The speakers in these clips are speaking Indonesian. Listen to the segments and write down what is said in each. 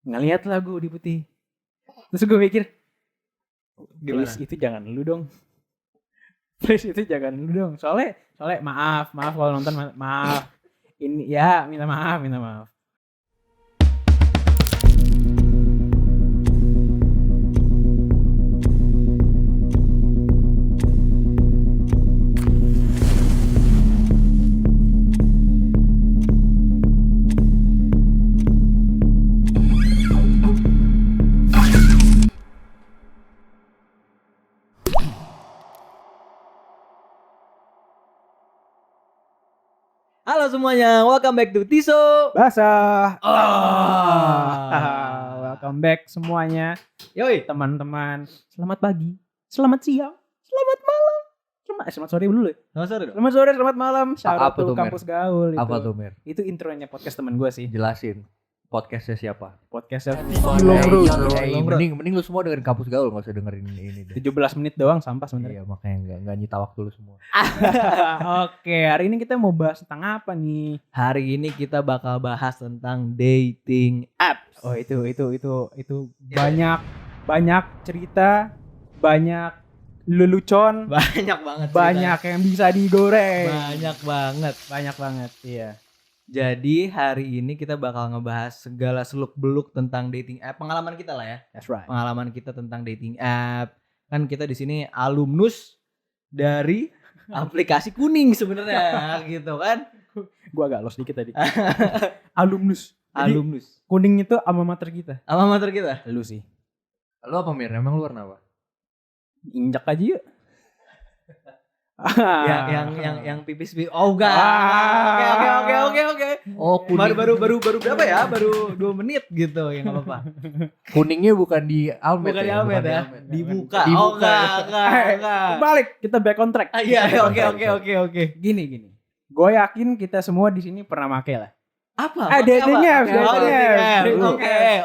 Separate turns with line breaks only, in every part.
ngeliat lah gue di putih. Terus gue mikir,
Gimana?
please itu jangan lu dong. Please itu jangan lu dong. Soalnya maaf kalau nonton maaf. Ini ya minta maaf.
Halo semuanya, welcome back to Tiso.
Basah.
Ah.
Welcome back semuanya.
Yoi.
Teman-teman, selamat pagi, selamat siang, selamat malam. Selamat sore dulu ya.
Selamat sore dong.
Selamat sore, selamat malam. Shout out
Apa
to
tuh,
Kampus Gaul itu.
Apa tuh, Mir?
Itu intronya podcast teman gue sih.
Jelasin. Podcastnya siapa?
Podcastnya
Mending lu semua dengerin Kampus Gaul, gak usah dengerin ini deh.
17 menit doang sampah sebenarnya.
Iya, makanya gak nyita waktu lu semua.
Oke, hari ini kita mau bahas tentang apa nih?
Hari ini kita bakal bahas tentang dating apps.
Oh, itu banyak cerita, banyak lelucon,
Banyak banget.
banyak yang bisa digoreng.
Banyak banget.
Iya.
Jadi hari ini kita bakal ngebahas segala seluk-beluk tentang dating app. Pengalaman kita lah ya.
That's right.
Pengalaman kita tentang dating app. Kan kita di sini alumnus dari aplikasi kuning sebenarnya gitu kan.
Gua agak los dikit tadi. Alumnus. Jadi,
Alumnus.
kuning itu alma mater kita.
Alma mater kita.
Lu sih.
Lu apa, Mir? Emang lu warna apa?
Injak aja yuk.
Yang pipis. Oh enggak. Oke.
Oh, kuning.
Baru berapa ya? Baru 2 menit gitu ya, enggak apa-apa.
Kuningnya bukan di Almet.
Bukan di Almet ya. Di muka.
Di
Oh
muka.
enggak.
Balik, kita back on track.
Iya, oke.
Gini. Gue yakin kita semua di sini pernah make lah.
Apa?
Dating apps.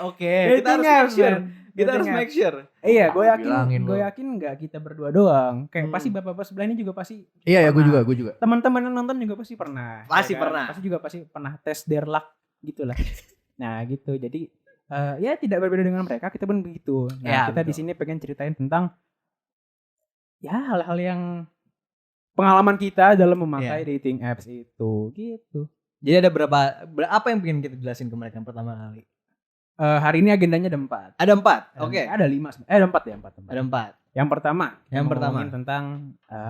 Oke. Kita harus make sure.
Iya, gue
Bilangin lu.
yakin nggak kita berdua doang. Kayak
Hmm.
pasti bapak-bapak sebelah ini juga pasti.
Iya, gue
pernah.
juga.
Teman-teman yang nonton juga pasti pernah.
Pasti
ya kan?
pernah.
Pasti pernah tes their luck gitu lah. Nah gitu. Jadi ya tidak berbeda dengan mereka. Kita pun begitu. Nah
Ya,
kita
betul.
di sini pengen ceritain tentang ya hal-hal yang pengalaman kita dalam memakai dating apps itu. Gitu.
Jadi ada apa yang pengen kita jelasin ke mereka pertama kali?
Hari ini agendanya ada 4.
Ada 4. Oke.
Ada 5. Ada 4 ya 4.
Ada 4.
Yang pertama ngomongin tentang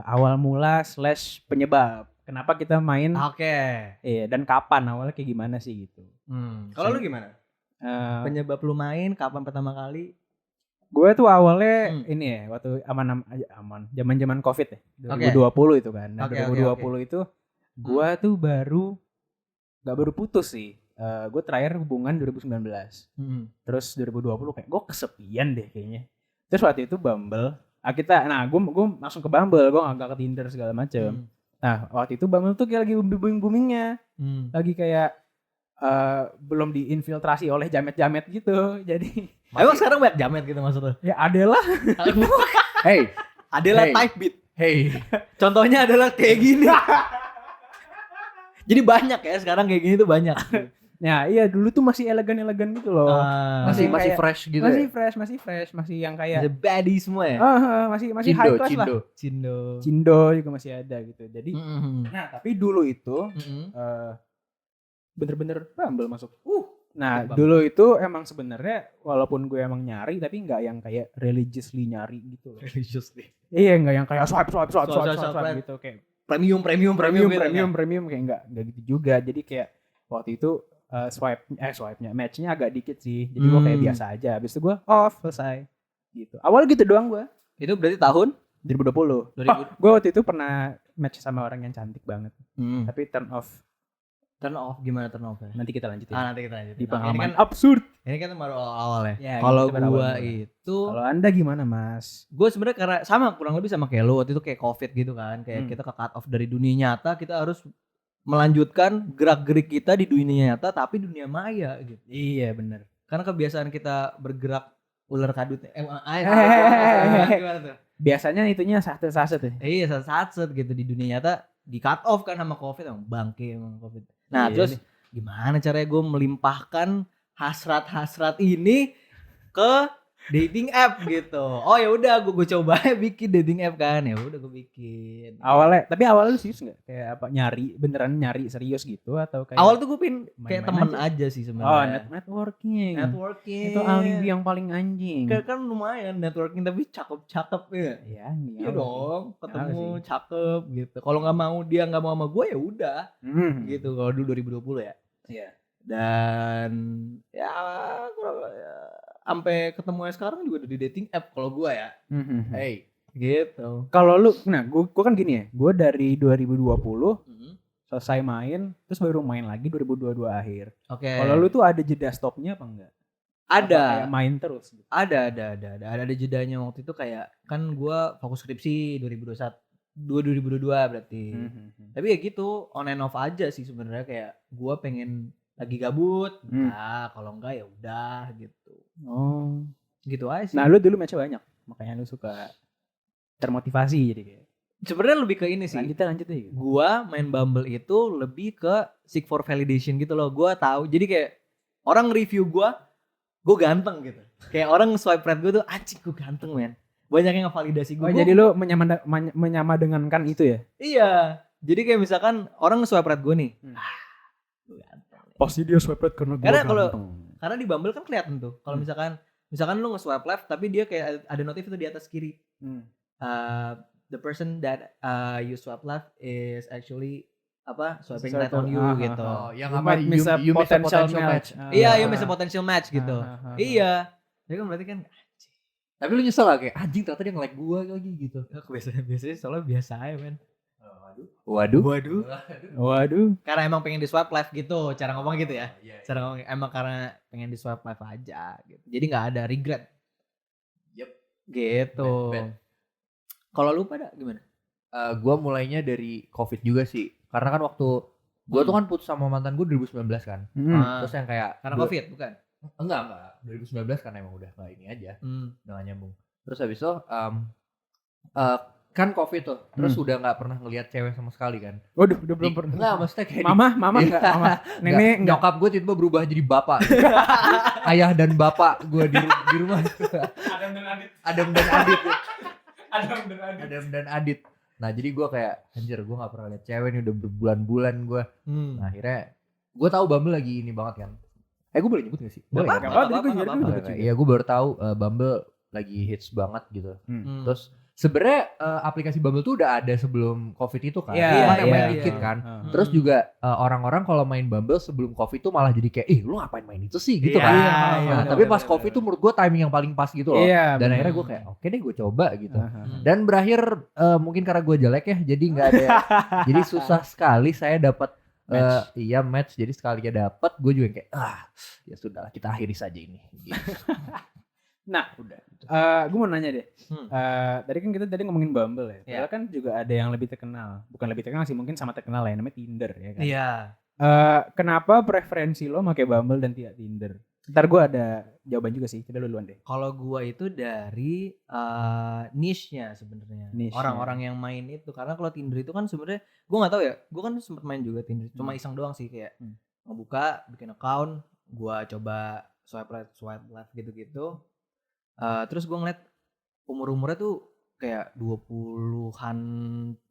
awal mula / penyebab. Kenapa kita main?
Oke.
Iya, dan kapan awalnya kayak gimana sih gitu.
Kalau lu gimana?
Eh,
Penyebab lu main kapan pertama kali?
gue tuh awalnya ini ya waktu aman zaman Covid ya 2020 itu kan. Nah,
Oke,
2020 itu gue tuh baru putus sih. Gue terakhir hubungan 2019. Terus 2020 kayak gue kesepian deh kayaknya. Terus waktu itu Bumble. Gue langsung ke Bumble, gue nggak ke Tinder segala macam. Nah waktu itu Bumble tuh kayak lagi boomingnya, lagi kayak belum diinfiltrasi oleh jamet-jamet gitu. Jadi
Emang sekarang banyak jamet gitu maksudnya?
ya adalah.
Hey.
Adalah
Hey.
type beat.
Hey.
Contohnya adalah kayak gini. Jadi banyak ya sekarang kayak gini tuh banyak.
Nah iya dulu tuh masih elegan gitu loh.
Masih
kayak-
fresh gitu
masih
ya?
fresh, masih yang kayak
The baddie semua ya.
masih high class lah.
Cindo.
Cindo juga masih ada gitu. Jadi nah tapi dulu itu bener-bener Bumble masuk. Nah
Bumble.
dulu itu emang sebenarnya walaupun gue emang nyari tapi nggak yang kayak religiously nyari gitu loh.
Religiously.
Iya nggak yang kayak swipe
Swipe.
gitu kayak
Premium
premium kayak nggak gitu juga. Jadi kayak waktu itu swipe-nya match-nya agak dikit sih. Jadi gue kayak biasa aja. Habis itu gue off selesai gitu. Awal gitu doang gue.
Itu berarti tahun
2020.
2000.
Gue waktu itu pernah match sama orang yang cantik banget. Tapi turn off.
Turn off gimana turn off ya?
Nanti kita lanjutin.
Nanti kita lanjutin.
Di
Ini
pengalaman
kan,
absurd.
ini kan baru awal ya.
Ya,
Kalau
kita baru
gua
awal.
itu,
Kalau Anda gimana, Mas?
gue sebenarnya karena sama kurang lebih sama kayak lu waktu itu kayak COVID gitu kan, kayak kita ke cut off dari dunia nyata, kita harus melanjutkan gerak-gerik kita di dunia nyata tapi dunia maya gitu.
Iya, benar.
Karena kebiasaan kita bergerak ular kadut. Gimana tuh?
Biasanya itunya satu-satu tuh.
Iya, saat-saat gitu di dunia nyata di cut off kan sama COVID, emang bangke emang COVID. Nah,
Iya,
terus
nih.
gimana caranya gue melimpahkan hasrat ini ke dating app gitu. Oh ya udah gue coba bikin dating app kan. Ya udah gue bikin.
Tapi awalnya lu serius enggak? Kayak apa beneran nyari serius gitu atau kayak
Awal tuh gue pin kayak
main-main
temen aja sih
Oh,
sebenarnya.
networking.
Networking.
Itu alibi yang paling anjing.
Kan lumayan networking tapi cakep-cakep ya.
Iya,
Iya dong, ketemu
sih.
cakep gitu. Kalau dia nggak mau sama gue ya udah gitu. Kalau dulu 2020 ya.
Iya.
Dan ya sampai ketemu sekarang juga udah di dating app kalau gue ya.
Hey,
Gitu.
Kalau lu, gua kan gini ya. Gua dari 2020 selesai main, terus baru main lagi 2022 akhir.
Oke.
Kalau lu tuh ada jeda stopnya apa enggak?
Ada.
Apa kayak main terus gitu?
Ada jedanya waktu itu kayak kan gue fokus skripsi 2022 berarti. Tapi ya gitu on and off aja sih sebenarnya kayak gue pengen lagi gabut. Nah kalau enggak ya udah gitu.
Oh.
Gitu aja sih.
Nah lu dulu match banyak, makanya lu suka termotivasi jadi kayak.
Sebenarnya lebih ke ini sih.
Lanjut aja.
Gua main Bumble itu lebih ke seek for validation gitu loh. Gua tahu. Jadi kayak orang review gue ganteng gitu. Kayak orang swipe right gue tuh anjing gue ganteng men. Banyak yang ngevalidasi gue.
Oh, jadi lu menyamadengankan itu ya?
Iya. Jadi kayak misalkan orang swipe right gue nih. Gue ganteng.
Pasti dia swipe right karena gue ganteng.
Karena di Bumble kan kelihatan tuh. Kalau misalkan lu nge-swipe left tapi dia kayak ada notif itu di atas kiri. The person that you swipe left is actually swiping right on you gitu.
Yang apa? You miss a potential match.
Iya, you miss a potential match gitu. Iya. Jadi kan berarti kan
Tapi lu nyesel gak kayak anjing ternyata dia nge-like gua lagi gitu.
biasanya soalnya biasa aja men.
Waduh.
Karena emang pengen di swipe left gitu, cara ngomong gitu ya. Cara ngomong emang karena pengen di swipe left aja gitu. Jadi nggak ada regret.
Yep.
Gitu. Kalau lu pada gimana?
Gua mulainya dari COVID juga sih. Karena kan waktu gua tuh kan putus sama mantan gua 2019 kan. Terus yang kayak
karena COVID bukan?
Enggak. 2019 karena emang udah nggak ini aja. Udah gak nyambung. Terus habis itu kan COVID tuh. Terus udah nggak pernah ngelihat cewek sama sekali kan.
Waduh, udah belum pernah.
Enggak, maksudnya kayak
mama enggak, mama. Nenek enggak.
Nyokap gue tiba-tiba berubah jadi bapak. Ayah dan bapak gue di rumah. Adam dan Adit. Nah jadi gue kayak anjir gue gak pernah lihat cewek nih udah berbulan-bulan gue. Nah akhirnya gue tahu Bumble lagi ini banget kan. Gue boleh nyebut gak sih?
Boleh. Gak apa-apa.
Iya gue baru tahu Bumble lagi hits banget gitu. Terus sebenarnya aplikasi Bumble tuh udah ada sebelum COVID itu kan. Cuman yang main dikit kan. Terus juga orang-orang kalau main Bumble sebelum COVID tuh malah jadi kayak lu ngapain main itu sih gitu kan. Tapi pas COVID tuh menurut gue timing yang paling pas gitu loh. Dan akhirnya gue kayak oke deh gue coba gitu. Dan berakhir mungkin karena gue jelek ya jadi nggak ada. Jadi susah sekali saya dapat match. Jadi sekalinya dapat gue juga kayak ya sudah kita akhiri saja ini. Gitu.
Nah, udah. Gue mau nanya deh. Tadi kan kita ngomongin Bumble ya. Padahal kan juga ada yang lebih terkenal. Bukan lebih terkenal sih, mungkin sama terkenal ya, namanya Tinder ya kan.
Iya.
Kenapa preferensi lo pakai Bumble dan tidak Tinder? Ntar gue ada jawaban juga sih. Coba lu duluan deh.
Kalau gue itu dari niche-nya sebenarnya. Orang-orang yang main itu. Karena kalau Tinder itu kan sebenarnya gue nggak tahu ya. Gue kan sempet main juga Tinder. Cuma iseng doang sih kayak ngebuka, bikin account, gue coba swipe right, swipe left gitu-gitu. Terus gue ngeliat umurnya tuh kayak 20-an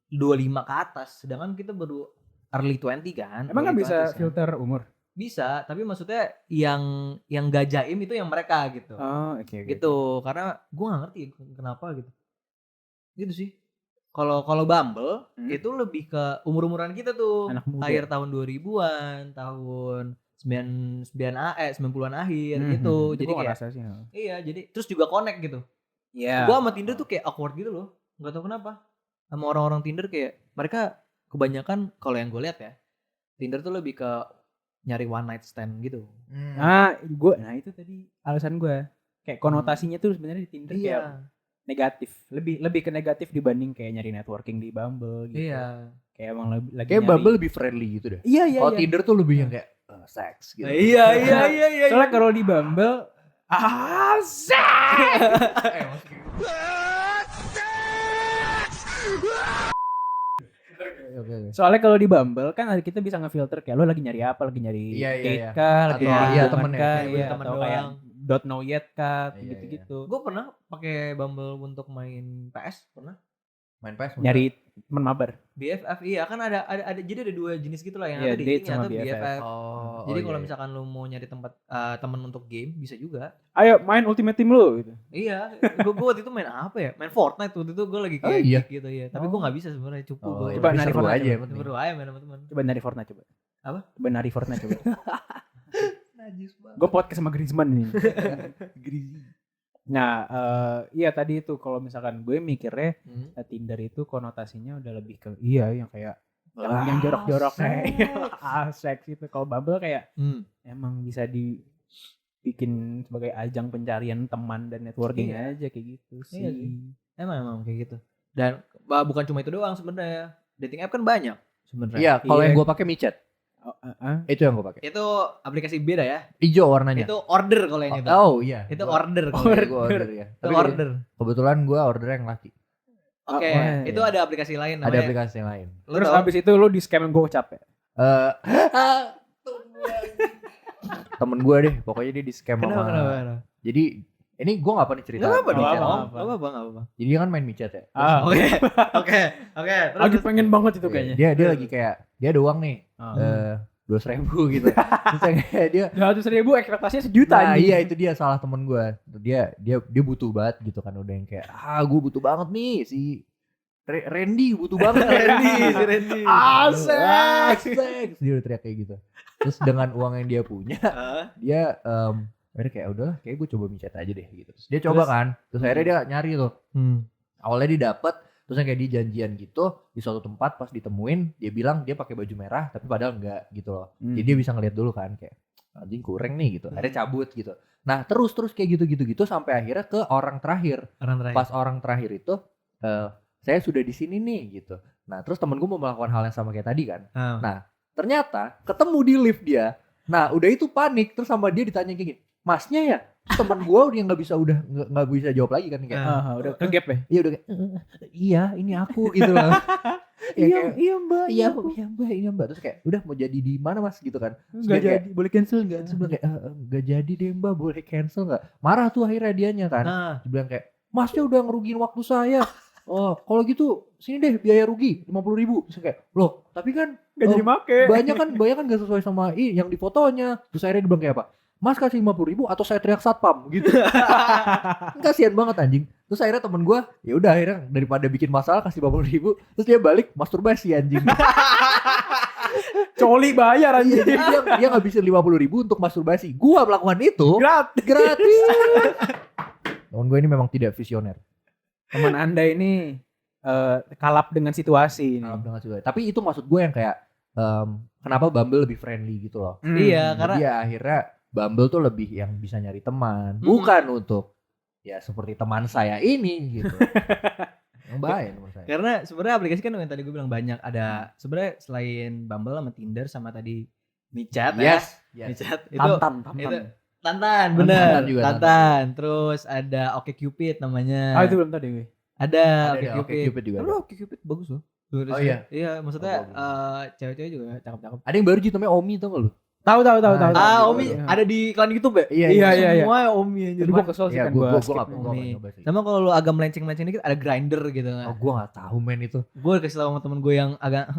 25 ke atas. Sedangkan kita baru early 20 kan.
Emang gak bisa filter umur?
Bisa, tapi maksudnya yang gak jaim itu yang mereka gitu.
Oh oke.
Gitu, karena gue gak ngerti kenapa gitu. Gitu sih. Kalau Bumble itu lebih ke umur-umuran kita tuh.
Anak muda.
Akhir tahun 2000-an, tahun 90-an akhir gitu. Jadi kayak
sih,
iya, jadi terus juga connect gitu.
Iya.
Gua sama Tinder tuh kayak awkward gitu loh. Enggak tahu kenapa. Sama orang-orang Tinder kayak mereka kebanyakan kalau yang gue lihat ya, Tinder tuh lebih ke nyari one night stand gitu.
Itu tadi alasan gue. Kayak konotasinya tuh sebenarnya di Tinder kayak negatif. Lebih ke negatif dibanding kayak nyari networking di Bumble gitu.
Iya.
Kayak emang lagi
kayak Bumble lebih friendly gitu deh.
Iya.
Kalau Tinder tuh lebih yang kayak seks gitu.
Iya.
Soalnya kalau di Bumble Soalnya kalau di Bumble kan kita bisa ngefilter kayak lo lagi nyari apa, lagi nyari date kah, lagi nyari teman kah, atau kayak don't know yet kah, gitu-gitu.
Gue pernah pakai Bumble untuk main PS, pernah.
Main PS
nyari teman mabar.
BFF iya kan ada jadi ada 2 jenis gitu lah yang
ada
dating
sama
atau BFF.
Jadi
kalau misalkan lu mau nyari tempat teman untuk game bisa juga.
Ayo main Ultimate Team lu gitu.
Iya, gue waktu itu main apa ya? Main Fortnite waktu itu gue lagi kayak gitu ya. Tapi gue nggak bisa sebenarnya cupu gue.
Coba nari Fortnite aja.
Seru aja main sama teman.
Coba nari Fortnite coba.
Apa?
Coba nari Fortnite coba.
Najis banget.
Gue podcast sama Griezmann ini. Nah, iya tadi itu kalau misalkan gue mikirnya Tinder itu konotasinya udah lebih ke yang kayak yang jorok-jorok kayak seks itu. Kalau Bumble kayak emang bisa dibikin sebagai ajang pencarian teman dan networking aja kayak gitu sih.
Iya sih. Emang kayak gitu. Dan bukan cuma itu doang sebenarnya. Dating app kan banyak sebenarnya.
Iya, kalau yang gue pakai micet. Itu yang gue pakai.
Itu aplikasi beda ya.
Hijau warnanya.
Itu order kalau yang itu.
Oh iya.
Itu order.
Order ya.
Itu order.
Kebetulan gue order yang laki.
Oke, itu ada aplikasi lain namanya.
Ada aplikasi yang lain.
Terus abis itu lu di scam gocap ya?
Temen gue deh, pokoknya dia di scam sama.
Kenapa?
Jadi ini gue gak pernah cerita.
Gak apa-apa.
Jadi dia kan main micet ya.
Oke.
Lagi pengen banget itu kayaknya.
Dia lagi kayak dia ada uang nih. 200.000 gitu. Terus kayak dia
200.000 ekspektasinya sejuta.
Nah iya itu dia salah temen gue. Dia butuh banget gitu kan, udah yang kayak gue butuh banget nih si Randy butuh banget.
Randy.
Asik. Dia udah teriak kayak gitu. Terus dengan uang yang dia punya, dia akhirnya kayak udahlah kayak gue coba micet aja deh gitu. Terus dia coba kan. Terus akhirnya dia nyari tuh. Awalnya dia dapet. Terus kayak dia janjian gitu di suatu tempat, pas ditemuin dia bilang dia pakai baju merah tapi padahal enggak gitu loh. Jadi dia bisa ngeliat dulu kan kayak anjing kurang nih gitu. Akhirnya cabut gitu. Nah terus kayak gitu sampai akhirnya ke orang terakhir. Pas orang terakhir itu saya sudah di sini nih gitu. Nah terus temen gue mau melakukan hal yang sama kayak tadi kan. Nah ternyata ketemu di lift dia. Nah udah itu panik, terus sama dia ditanya kayak gini, masnya ya? Temen gue yang nggak bisa jawab lagi kan kayak
udah kegap ya?
Iya udah kayak iya ini aku gitu loh.
Iya mbak
Terus kayak udah mau jadi di mana mas gitu kan?
Nggak jadi, boleh cancel nggak?
Terus bilang kayak nggak jadi deh mbak, boleh cancel nggak? Marah tuh akhirnya dianya kan. Dia bilang kayak masnya udah ngerugiin waktu saya. Oh kalau gitu sini deh biaya rugi 50.000. Terus kayak loh tapi kan
nggak jadi make.
Banyak kan gak sesuai sama yang di fotonya. Terus akhirnya dia bilang kayak apa? Mas kasih 50.000 atau saya teriak satpam gitu. Kasian banget anjing. Terus akhirnya temen gue ya udah akhirnya daripada bikin masalah kasih 50.000. Terus dia balik masturbasi anjing.
Coli bayar anjing.
Dia ngabisin 50.000 untuk masturbasi. Gue melakukan itu gratis. Temen gue ini memang tidak visioner.
Teman anda ini kalap dengan situasi ini.
Tapi itu maksud gue yang kayak kenapa Bumble lebih friendly gitu loh.
Iya karena
dia akhirnya Bumble tuh lebih yang bisa nyari teman, bukan untuk ya seperti teman saya ini gitu. Yang bahaya menurut saya.
Karena sebenarnya aplikasi kan yang tadi gue bilang banyak ada sebenarnya selain Bumble sama Tinder sama tadi Michat
yes.
Michat itu Tantan bener. Tantan. Terus ada OkCupid namanya.
Itu belum tahu deh gue.
Ada
OkCupid juga.
OkCupid bagus loh.
Oh iya.
Iya, maksudnya cewek-cewek juga cakep-cakep.
Ada yang baru namanya Omi tau gak lu?
Tahu.
Omi ada di iklan YouTube ya?
Iya.
Semua Omi aja.
Jadi gue kesel sih kan gue
Omi.
Sama kalau lu agak melenceng dikit ada Grindr gitu kan.
Gue gak tahu men itu.
Gue kasih tau sama temen gue yang agak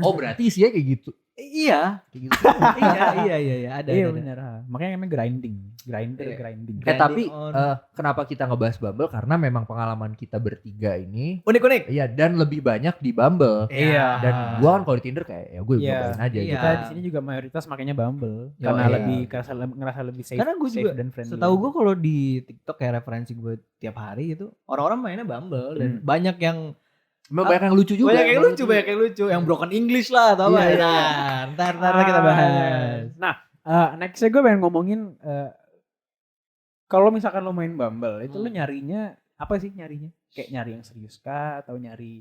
berarti isinya kayak gitu.
Iya.
Kayak gitu.
Iya, ada.
Iya benar. Makanya namanya grinding.
Grinding.
Tapi kenapa kita ngebahas Bumble? Karena memang pengalaman kita bertiga ini
unik.
Iya, dan lebih banyak di Bumble.
Iya.
Dan gua kan kalau di Tinder kayak ya gue cobain aja gitu.
Kita di sini juga mayoritas makanya Bumble karena lebih ngerasa lebih safe.
Karena gue juga
dan friendly.
Setahu gue kalau di TikTok kayak referensi gue tiap hari itu orang-orang mainnya Bumble dan banyak yang
banyak yang lucu juga.
Banyak yang lucu. Yang broken English lah atau apa. Ntar kita bahas.
Nah, nextnya gue pengen ngomongin kalau misalkan lo main Bumble itu lo nyarinya apa sih nyarinya? Kayak nyari yang serius kah atau nyari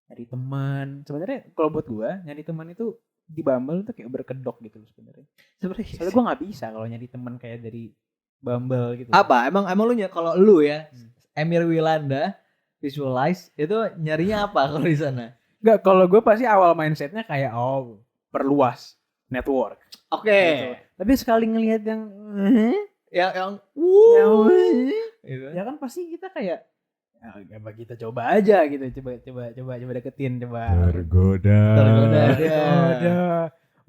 teman? Sebenarnya kalau buat gue nyari teman itu di Bumble tuh kayak berkedok gitu sebenarnya. Soalnya gue nggak bisa kalau nyari teman kayak dari Bumble gitu.
Apa? Emang lu kalau lu ya Emir Wilanda Visualize itu nyarinya apa kalau di sana?
Enggak, kalau gue pasti awal mindsetnya kayak perluas network.
Oke.
Gitu. Tapi sekali ngelihat yang ya kan pasti kita kayak apa kita coba aja gitu, coba deketin, coba
tergoda.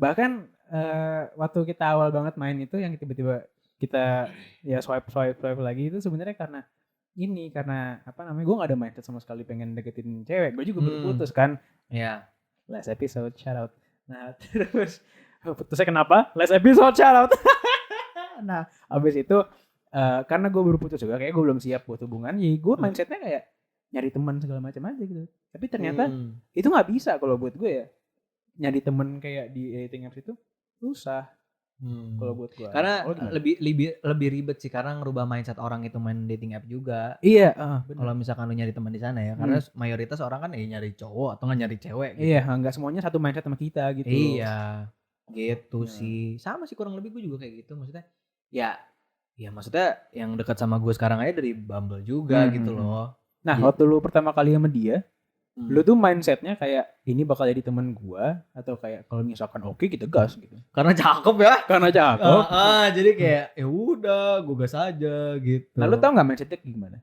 Bahkan waktu kita awal banget main itu yang tiba-tiba kita ya swipe lagi itu sebenarnya karena apa namanya, gue gak ada mindset sama sekali pengen deketin cewek. Gue juga baru putus kan.
Iya.
Last episode shout out. Nah terus putusnya kenapa? Last episode shout out. Nah abis itu karena gue baru putus juga, kayak gue belum siap buat hubungan. Jadi gue mindsetnya kayak nyari teman segala macam aja gitu. Tapi ternyata itu gak bisa kalau buat gue ya. Nyari temen kayak di dating apps itu susah. Kalau buat gue.
Karena lebih ribet sih, karena ngerubah mindset orang itu main dating app juga.
Iya.
Kalau misalkan lu nyari teman di sana ya, karena mayoritas orang kan nyari cowok atau nggak nyari cewek. Gitu.
Iya, nggak semuanya satu mindset sama kita gitu.
Iya, gitu sih. Sama sih kurang lebih gue juga kayak gitu. Maksudnya, ya maksudnya yang dekat sama gue sekarang aja dari Bumble juga gitu loh.
Nah, waktu lu pertama kali sama dia, lu tuh mindsetnya kayak ini bakal jadi teman gue, atau kayak kalau misalkan oke kita gas gitu.
Karena cakep ya.
Karena cakep.
Jadi kayak ya udah, gue gas aja gitu.
Nah, lu tau nggak mindsetnya gimana?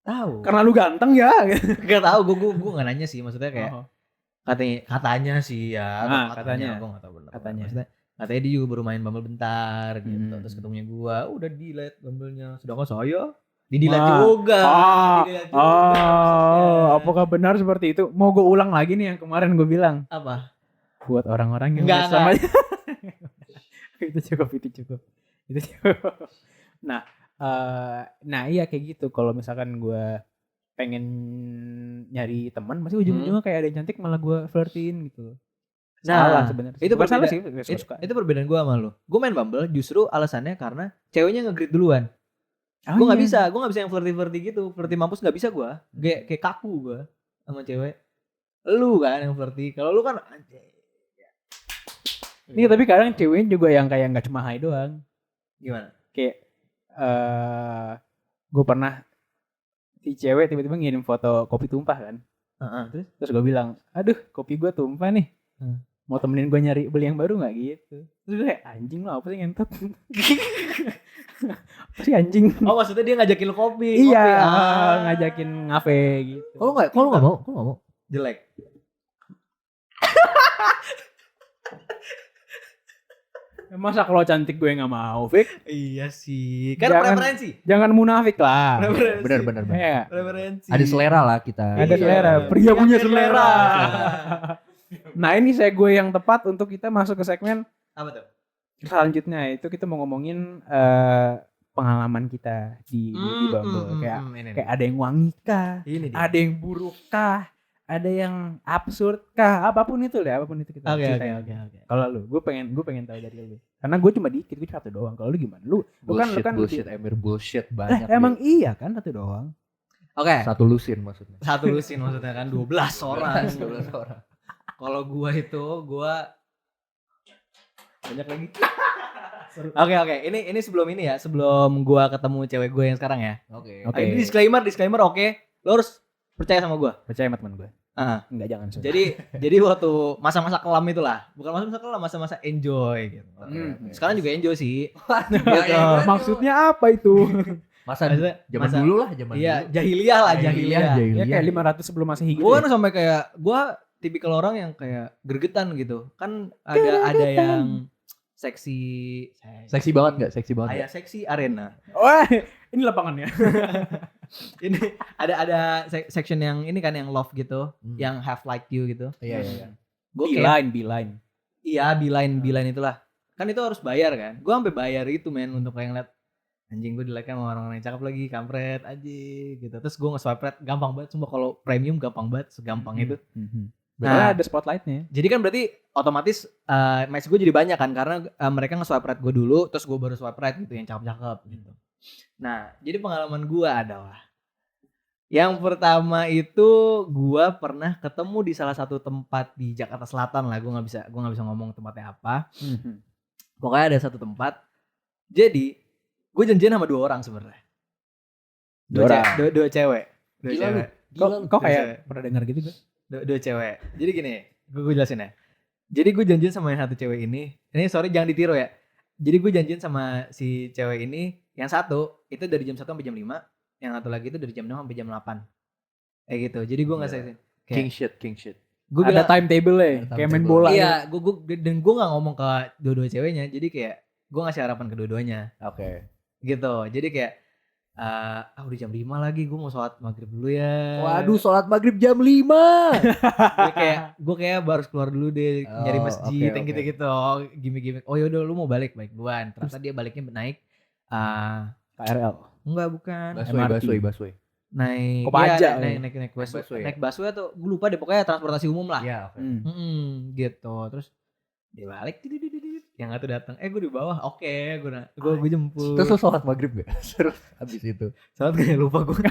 Tahu.
Karena lu ganteng ya.
Gak tahu, gue nggak nanya sih, maksudnya kayak katanya sih ya.
Katanya.
Gue nggak tahu benar.
Katanya.
Maksudnya, katanya dia juga baru main Bumble bentar gitu. Terus ketemunya gue, udah delete Bumble-nya. Sedangkan saya di-delete juga.
Apakah benar seperti itu? Mau gue ulang lagi nih yang kemarin gue bilang.
Apa?
Buat orang-orang yang
sama
itu cukup. Nah, iya kayak gitu. Kalau misalkan gue pengen nyari teman, masih ujung-ujungnya kayak ada yang cantik malah gue flirtin gitu. Salah sebenarnya.
Itu perbedaan gue sama lu. Gue main Bumble justru alasannya karena ceweknya nge-greet duluan. Gue nggak bisa yang flirty gitu, flirty mampus nggak bisa gue. Kayak kaku gue sama cewek. Lu kan yang flirty. Kalau lu kan
ini tapi kadang ceweknya juga yang kayak nggak cuma hai doang.
Gimana?
Kayak gue pernah si cewek tiba-tiba ngirim foto kopi tumpah kan. Terus gue bilang, aduh kopi gue tumpah nih. Mau temenin gue nyari beli yang baru gak gitu. Terus gue kayak anjing lo apa sih ngentot. Apa sih anjing.
Oh maksudnya dia ngajakin lo kopi.
Iya ngajakin ngafe gitu.
Kalau gak mau
jelek.
Masa kalau cantik gue gak mau Fik?
Iya sih. Kan preferensi.
Jangan munafik lah.
Bener.
Ya.
Preferensi.
Ada selera lah kita.
Ada selera. Pria punya selera. Nah ini segue yang tepat untuk kita masuk ke segmen
apa tuh?
Selanjutnya itu kita mau ngomongin pengalaman kita di Bumble. Kayak ada yang wangi kah? Ada yang buruk kah? Ada yang absurd kah? Apapun itu kita ceritain.
Oke.
Kalau lu, gue pengen tahu dari lu. Karena gue cuma dikit, gue satu doang. Kalau lu gimana? Lu kan
Emir bullshit banyak.
Emang iya kan satu doang.
Oke.
Satu lusin maksudnya
kan 12 orang.
12 orang.
Kalau gua banyak lagi. Oke. Ini sebelum gua ketemu cewek gue yang sekarang ya.
Oke.
Ini disclaimer oke. Lo harus percaya sama gua.
Percaya sama teman gue. Enggak, jangan.
Jadi waktu masa-masa kelam itulah. Bukan masa-masa kelam, masa-masa enjoy gitu. Sekarang juga enjoy sih.
Gitu. Maksudnya apa itu?
Zaman dulu lah,
Iya, jahiliyah.
Ya kayak 500 sebelum Masehi gitu.
Gua kan sampai kayak tipikal orang yang kayak gregetan gitu. Kan ada yang seksi
banget enggak? Seksi banget.
Kayak seksi arena.
Wah, ini lapangannya.
Ini ada section yang ini kan yang love gitu, yang have like you gitu.
Iya.
Beeline.
Iya, Beeline itulah. Kan itu harus bayar kan. Gua sampai bayar itu untuk kayak ngeliat anjing gue di-like sama orang-orang yang cakep lagi, kampret aja gitu. Terus gue nge-swipe right gampang banget, sumpah kalau premium gampang banget, segampang itu.
Nah, ada spotlightnya.
Jadi kan berarti otomatis match gue jadi banyak kan, karena mereka nge-swipe right gue dulu, terus gue baru swipe right gitu yang cakep-cakep gitu. Nah, jadi pengalaman gue adalah yang pertama itu gue pernah ketemu di salah satu tempat di Jakarta Selatan lah, gue nggak bisa ngomong tempatnya apa. Pokoknya ada satu tempat. Jadi gue janjian sama 2 orang sebenarnya. Dua cewek.
Kok kayak pernah dengar gitu gue?
Dua cewek. Jadi gini, gue jelasin ya. Jadi gue janjian sama yang satu cewek ini sorry jangan ditiru ya. Jadi gue janjian sama si cewek ini, yang satu itu dari jam 1 sampai jam 5, yang satu lagi itu dari jam 6 sampai jam 8. Kayak gitu. Jadi gue nggak sayang.
King shit.
Gue ada timetable kayak main bola.
Iya, gue nggak ngomong ke dua-dua ceweknya. Jadi kayak gue ngasih harapan ke dua-duanya.
Oke.
Gitu. Jadi kayak udah jam 5 lagi, gue mau sholat maghrib dulu ya.
Waduh, sholat maghrib jam 5.
gue kayak baru keluar dulu deh, nyari masjid, yang gitu-gitu. Gimik-gimik. Oh yaudah, lu mau balik duluan. Ternyata dia baliknya naik
KRL.
Enggak, bukan.
Busway.
Naik
Kopaja.
Naik busway atau gue lupa deh, pokoknya transportasi umum lah.
Iya, oke.
Gitu. Terus dia balik, yang satu datang, gue di bawah, oke, gue jemput.
Terus lu sholat maghrib gak? Terus habis itu
Sholat kayak lupa gue.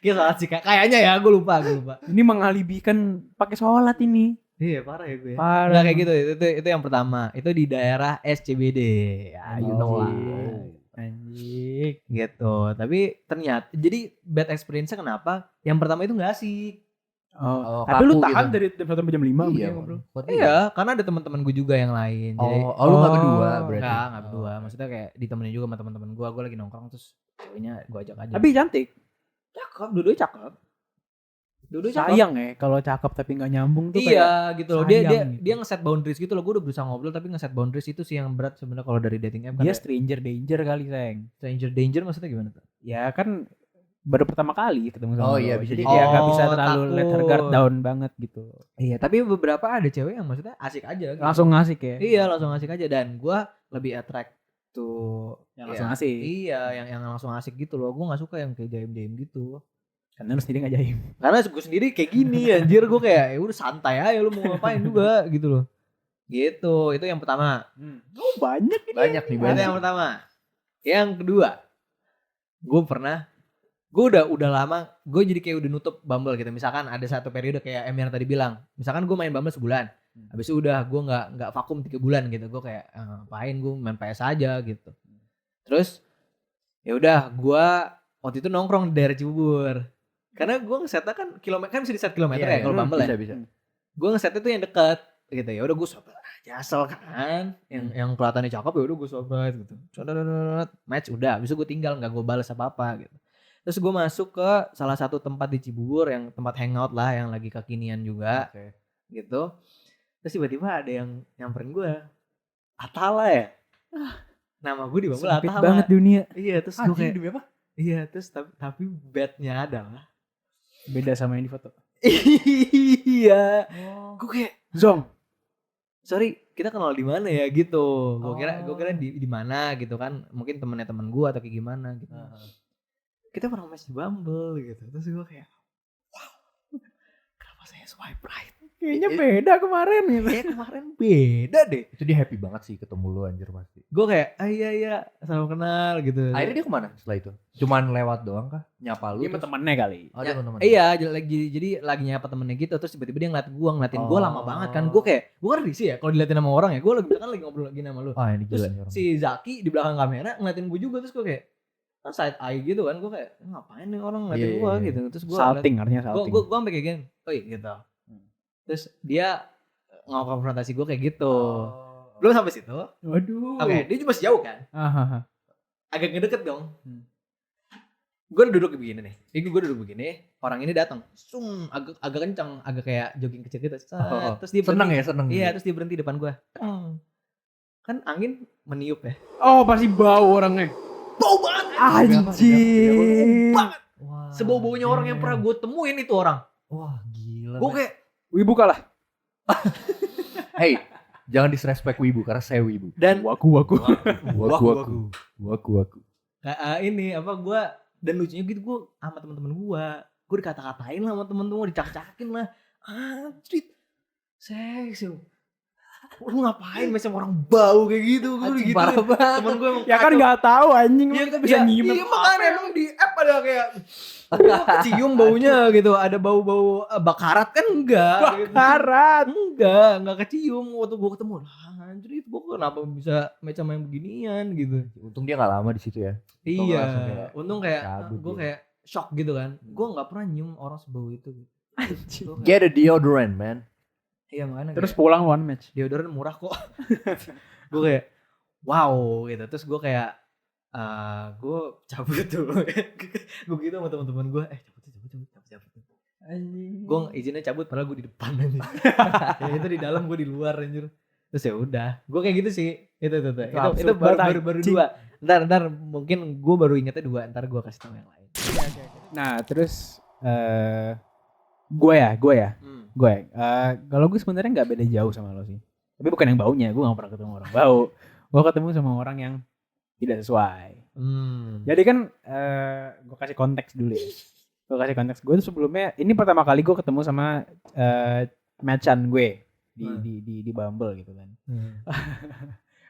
Kita sholat sih kayaknya ya, gue lupa.
Ini mengalibikan pakai sholat ini.
Iya, parah ya gue.
Parah.
Nggak kayak gitu, itu yang pertama. Itu di daerah SCBD. Ya, you know lah. Anjing. Gitu. Tapi ternyata, jadi bad experience-nya kenapa? Yang pertama itu gak asik.
Tapi lu tahan gitu. Dari jam 1 sampai jam 5
iya,
ngobrol.
Iya, karena ada teman-teman gue juga yang lain. Jadi,
lu gak berdua berarti?
Enggak berdua. Maksudnya kayak ditemenin juga sama teman-teman gue lagi nongkrong terus ceweknya gue ajak aja.
Tapi cantik.
Cakep, dua-duanya cakep.
Sayang ya kalau cakep tapi nggak nyambung tuh.
Iya gitu loh. Dia ngeset boundaries gitu loh. Gue udah berusaha ngobrol tapi ngeset boundaries itu sih yang berat sebenarnya kalau dari dating app.
Dia stranger danger kali, sayang.
Stranger danger maksudnya gimana tuh?
Ya kan baru pertama kali ketemu sama
iya,
bisa jadi
jadi
dia nggak bisa terlalu let her guard down banget gitu.
Iya, tapi beberapa ada cewek yang maksudnya asik aja gitu.
Langsung ngasik ya.
Iya, langsung asik aja, dan gue lebih attract tuh
yang langsung asik.
Iya, yang langsung asik gitu loh. Gue nggak suka yang kayak jaim-jaim gitu.
Karena lu sendiri gak jaim.
Karena gue sendiri kayak gini anjir, gue kayak ya udah santai aja, lu mau ngapain juga gitu loh. Gitu, itu yang pertama.
Oh, banyak ini.
Banyak nih,
Itu yang pertama. Yang kedua, gue udah lama, gue jadi kayak udah nutup Bumble gitu. Misalkan ada satu periode kayak yang tadi bilang, misalkan gue main Bumble sebulan, habis itu udah gue nggak vakum 3 bulan gitu. Gue kayak ngapain, gue main PS aja gitu. Terus ya udah, gue waktu itu nongkrong di daerah Cibubur. Karena gue ngesetnya kan kilometer, kan bisa di set kilometer ya kalau Bumble ya.
Bisa.
Gue ngesetnya tuh yang dekat gitu. Ya udah gue swipe aja asal kan. Yang kelihatannya cakep ya udah gue swipe gitu. Match udah, habis itu gue tinggal, nggak gue balas apa-apa gitu. Terus gue masuk ke salah satu tempat di Cibubur yang tempat hangout lah, yang lagi kekinian juga. Gitu. Terus tiba-tiba ada yang nyamperin gue. Atala ya? Nama gue di Bumble Atala.
Sempit banget dunia.
Iya, terus gue kayak
demi apa?
Iya, terus tapi bednya adalah
beda sama yang di foto.
Iya. Gue kayak
Zong.
Sorry, kita kenal di mana ya gitu. Gue kira di mana gitu kan. Mungkin temennya temen gue atau kayak gimana gitu. Kita pernah match di Bumble gitu. Terus gue kayak, wow, kenapa saya swipe right?
Kayaknya beda kemarin gitu.
Kayak kemarin beda deh.
Itu dia happy banget sih ketemu lu anjir pasti.
Gue kayak, iya, salam kenal gitu.
Akhirnya dia kemana setelah itu? Cuman lewat doang kah? Nyapa lu?
Dia sama temennya kali.
Oh, dia sama temennya.
Iya, jadi lagi nyapa temennya gitu. Terus tiba-tiba dia ngeliatin gue lama banget kan. Gue kayak, gue kan risih ya kalau diliatin sama orang ya. Gue lagi ngobrol lagi sama lu.
Ini
terus
gila nih orang.
Si Zaki di belakang kamera ngeliatin gue juga. Terus gue kayak, kan side eye gitu kan. Gue kayak, ngapain nih orang ngeliatin gue gitu. Terus gue
salting, artinya salting.
Gue sampai kayak gini, gitu. Terus dia konfrontasi gue kayak gitu. Belum sampai situ.
Waduh.
Oke, dia cuma sejauh kan. Agak ngedeket dong. Gue duduk begini nih. Gue duduk begini. Orang ini datang. Agak kencang, agak kayak jogging kecil gitu. Terus dia
seneng
berhenti.
Seneng.
Iya, terus dia berhenti depan gue. Kan angin meniup ya.
Oh, pasti bau orangnya.
Bau banget.
Anjir.
Bau banget. Sebau-baunya orang yang pernah gue temuin itu orang.
Wah, gila.
Gue kayak,
wibu kalah.
Hey, jangan disrespect wibu karena saya wibu.
Dan
waku.
Ini apa, gue, dan lucunya gitu, gue sama teman-teman gue dikata-katain lah sama temen-temen, dicak-cakin lah. Anjir, seksi. Lu ngapain macam orang bau kayak gitu? Gue gitu.
Parah banget.
Temen gue emang
ya kan nggak tahu anjing.
Iya,
kita bisa nyium.
Iya, makanya emang di app ada kayak kecium baunya gitu. Ada bau-bau bakarat kan enggak?
Bakarat.
Enggak kecium. Waktu gue ketemu, anjir itu gue kenapa bisa macam yang beginian gitu.
Untung dia gak lama di situ ya.
Iya. Untung kayak gue
ya.
kayak shock gitu kan. Gue nggak pernah nyium orang sebau itu.
Anjing.
Get a deodorant, man.
Iya makanya.
Terus pulang one match.
Deodorant murah kok. Gue kayak wow gitu. Terus gue kayak gue cabut tuh. Gue gitu sama teman-teman gue. Cabut.
Anjing.
Gue izinnya cabut padahal gue di depan anjir. Ya itu di dalam, gue di luar anjir. Terus ya udah, gue kayak gitu sih. Itu baru 2. Ntar mungkin gue baru ingetnya 2. Ntar gue kasih tau yang lain.
Nah terus gue ya. Kalau gue sebenarnya nggak beda jauh sama lo sih. Tapi bukan yang baunya, gue nggak pernah ketemu orang bau. Gue ketemu sama orang yang tidak sesuai. Jadi kan gue kasih konteks dulu ya. Gue tuh sebelumnya, ini pertama kali gue ketemu sama matchan gue di Bumble gitu kan.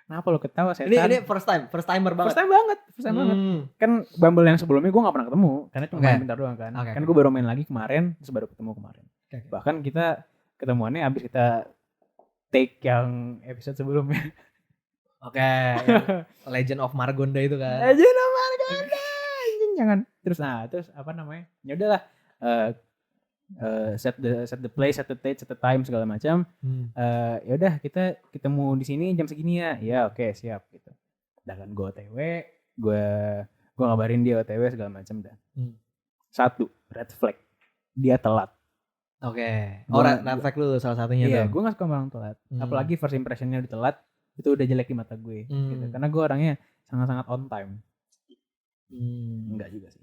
Kenapa lo ketawa setan?
Ini first timer banget.
First time banget. Kan Bumble yang sebelumnya gue gak pernah ketemu, karena cuma main bentar doang kan. Kan gue baru main lagi kemarin, terus baru ketemu kemarin. Bahkan kita ketemuannya abis kita take yang episode sebelumnya.
Legend of Margonda itu kan.
Legend of Margonda. Jangan. Terus apa namanya? Ya udahlah. Set the place, set the date, set the time segala macam. Ya udah kita ketemu di sini jam segini ya. Ya oke, siap gitu. Sedangkan gue OTW, gue ngabarin dia OTW segala macam dah. 1 red flag. Dia telat.
Red flag lu salah satunya tuh.
Iya, gue gak suka orang telat. Apalagi first impressionnya udah telat, itu udah jelek di mata gue gitu. Karena gue orangnya sangat-sangat on time. Enggak juga sih.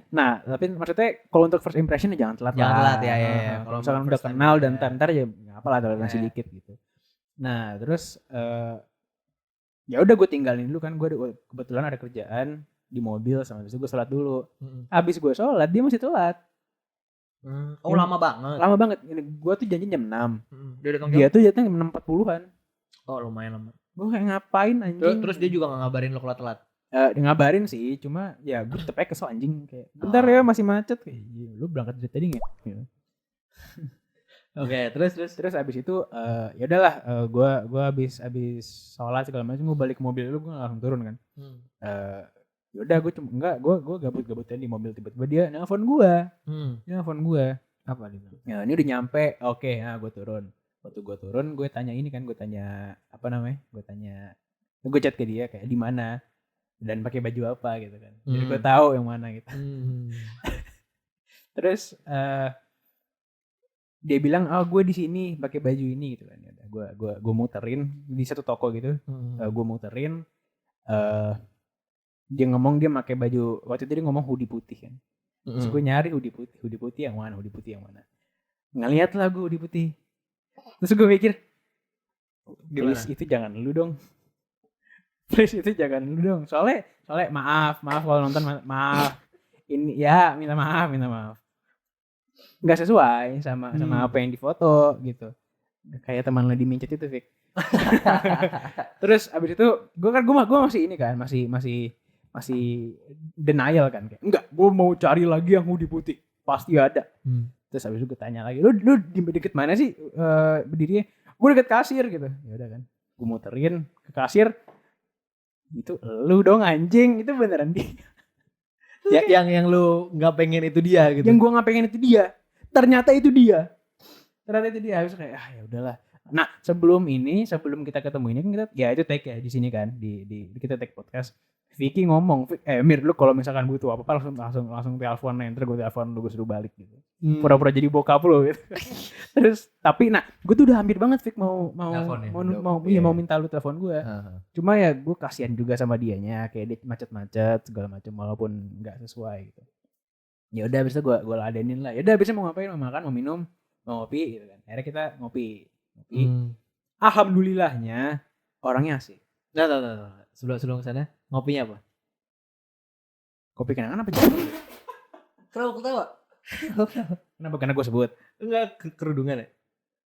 Nah, tapi maksudnya kalau untuk first impression jangan telat.
Jangan telat ya.
Kalau misalkan udah kenal dan ntar ya apa lah toleransi dikit gitu. Nah, terus ya udah gue tinggalin dulu kan, gue kebetulan ada kerjaan di mobil sama itu gue sholat dulu. Habis gue sholat dia masih telat.
Lama banget.
Lama banget. Ini gue tuh janji jam 6.
Dia
tuh datang jam 6.40-an.
Oh, lumayan lama.
Gue kayak ngapain anjing?
Terus dia juga gak ngabarin lo kalau telat.
Ngabarin sih, cuma ya gue tetep aja kesel anjing kayak bentar ya masih macet kayak lu berangkat dari tadi nggak? Gitu. Terus abis itu ya udahlah gue abis sholat segala macam gue balik ke mobil dulu, gue langsung turun kan. Ya udah gue gabut-gabutin di mobil, tiba-tiba dia nelfon gue. Apa dia? Ya ini udah nyampe, oke, nah gue turun. Waktu gue turun gue tanya apa namanya? Gue chat ke dia kayak di mana dan pakai baju apa gitu kan. Jadi gue tahu yang mana gitu. Terus dia bilang, gue di sini pakai baju ini gitu kan. Ya gue muterin di satu toko gitu. Gue muterin. Dia ngomong dia pakai baju, waktu itu dia ngomong hoodie putih kan. Terus gue nyari hoodie putih yang mana? Ngeliat lah gue hoodie putih. Terus gue mikir, please itu jangan lu dong. Soalnya maaf kalau nonton, maaf. Ini ya minta maaf. Nggak sesuai sama apa yang difoto gitu. Kayak teman lo dimincet itu, Fik. Terus abis itu gue masih ini kan, masih denial kan, kayak enggak, gue mau cari lagi yang hoodie putih, pasti ada. Terus abis itu gue tanya lagi, lu di deket mana sih berdirinya? Gue deket kasir gitu. Ya udah kan, gue muterin ke kasir. Itu lu dong anjing, itu beneran dia.
yang lu nggak pengen itu dia gitu.
Yang gue nggak pengen itu dia, ternyata itu dia. Habis kayak ya udahlah. Nah sebelum kita ketemu ini kan kita ya itu take ya di sini kan di kita take podcast. Vicky ngomong, Mir lu kalau misalkan butuh apa langsung telepon, ntar gue telepon lu, gue suruh balik gitu. Pura-pura jadi bokap lu gitu. Terus tapi gue tuh udah hampir banget Vick mau minta lu telepon gue. Cuma ya gue kasihan juga sama dianya, kayak dia macet-macet segala macam walaupun nggak sesuai gitu. Ya udah bisa gue ladenin lah. Ya udah bisa mau ngapain, mau makan, mau minum, mau ngopi gitu kan. Akhirnya kita ngopi. Alhamdulillahnya orangnya asik.
Nah. Sebelum kesana ngopinya apa?
Kopi kenangan apa jamu?
Kenapa ketawa?
Kenapa? Karena gue sebut.
Enggak kerudungan ya?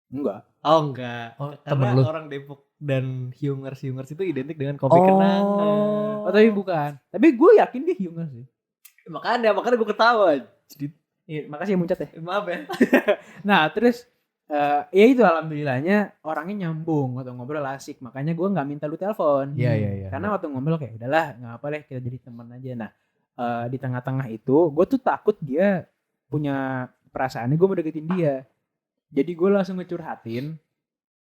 Enggak.
Oh enggak.
Temen
karena
lu.
Orang Depok dan Hyungers itu identik dengan kopi kenangan.
Oh tapi bukan. Tapi gue yakin dia Hyungers sih.
Makanya gue ketawa. Jadi
makasih ya Muncat ya.
Maaf ya.
Nah terus ya itu alhamdulillahnya orangnya nyambung atau ngobrol asik, makanya gue nggak minta lu telepon.
Iya.
Karena waktu ngobrol kayak udahlah nggak apa deh kita jadi teman aja. Nah di tengah-tengah itu gue tuh takut dia punya perasaannya gue mau deketin dia. Jadi gue langsung ngecurhatin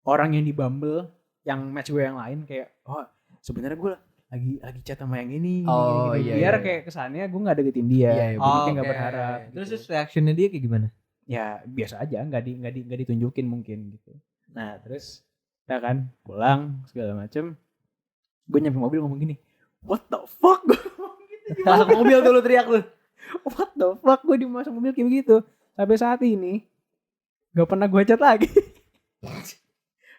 orang yang di Bumble, yang match gue yang lain kayak, oh sebenarnya gue lagi chat sama yang ini, gini. Biar kayak kesannya gue nggak deketin dia, dia nggak berharap.
Terus gitu. Reactionnya dia kayak gimana?
Ya biasa aja, nggak ditunjukin mungkin gitu. Nah terus ya kan pulang segala macem, gue nyampe mobil ngomong gini, what the fuck, gue ngomong gitu.
Masuk mobil tuh lu teriak lu.
What the fuck, gue di masuk mobil kayak begitu. Sampai saat ini gak pernah gue chat lagi.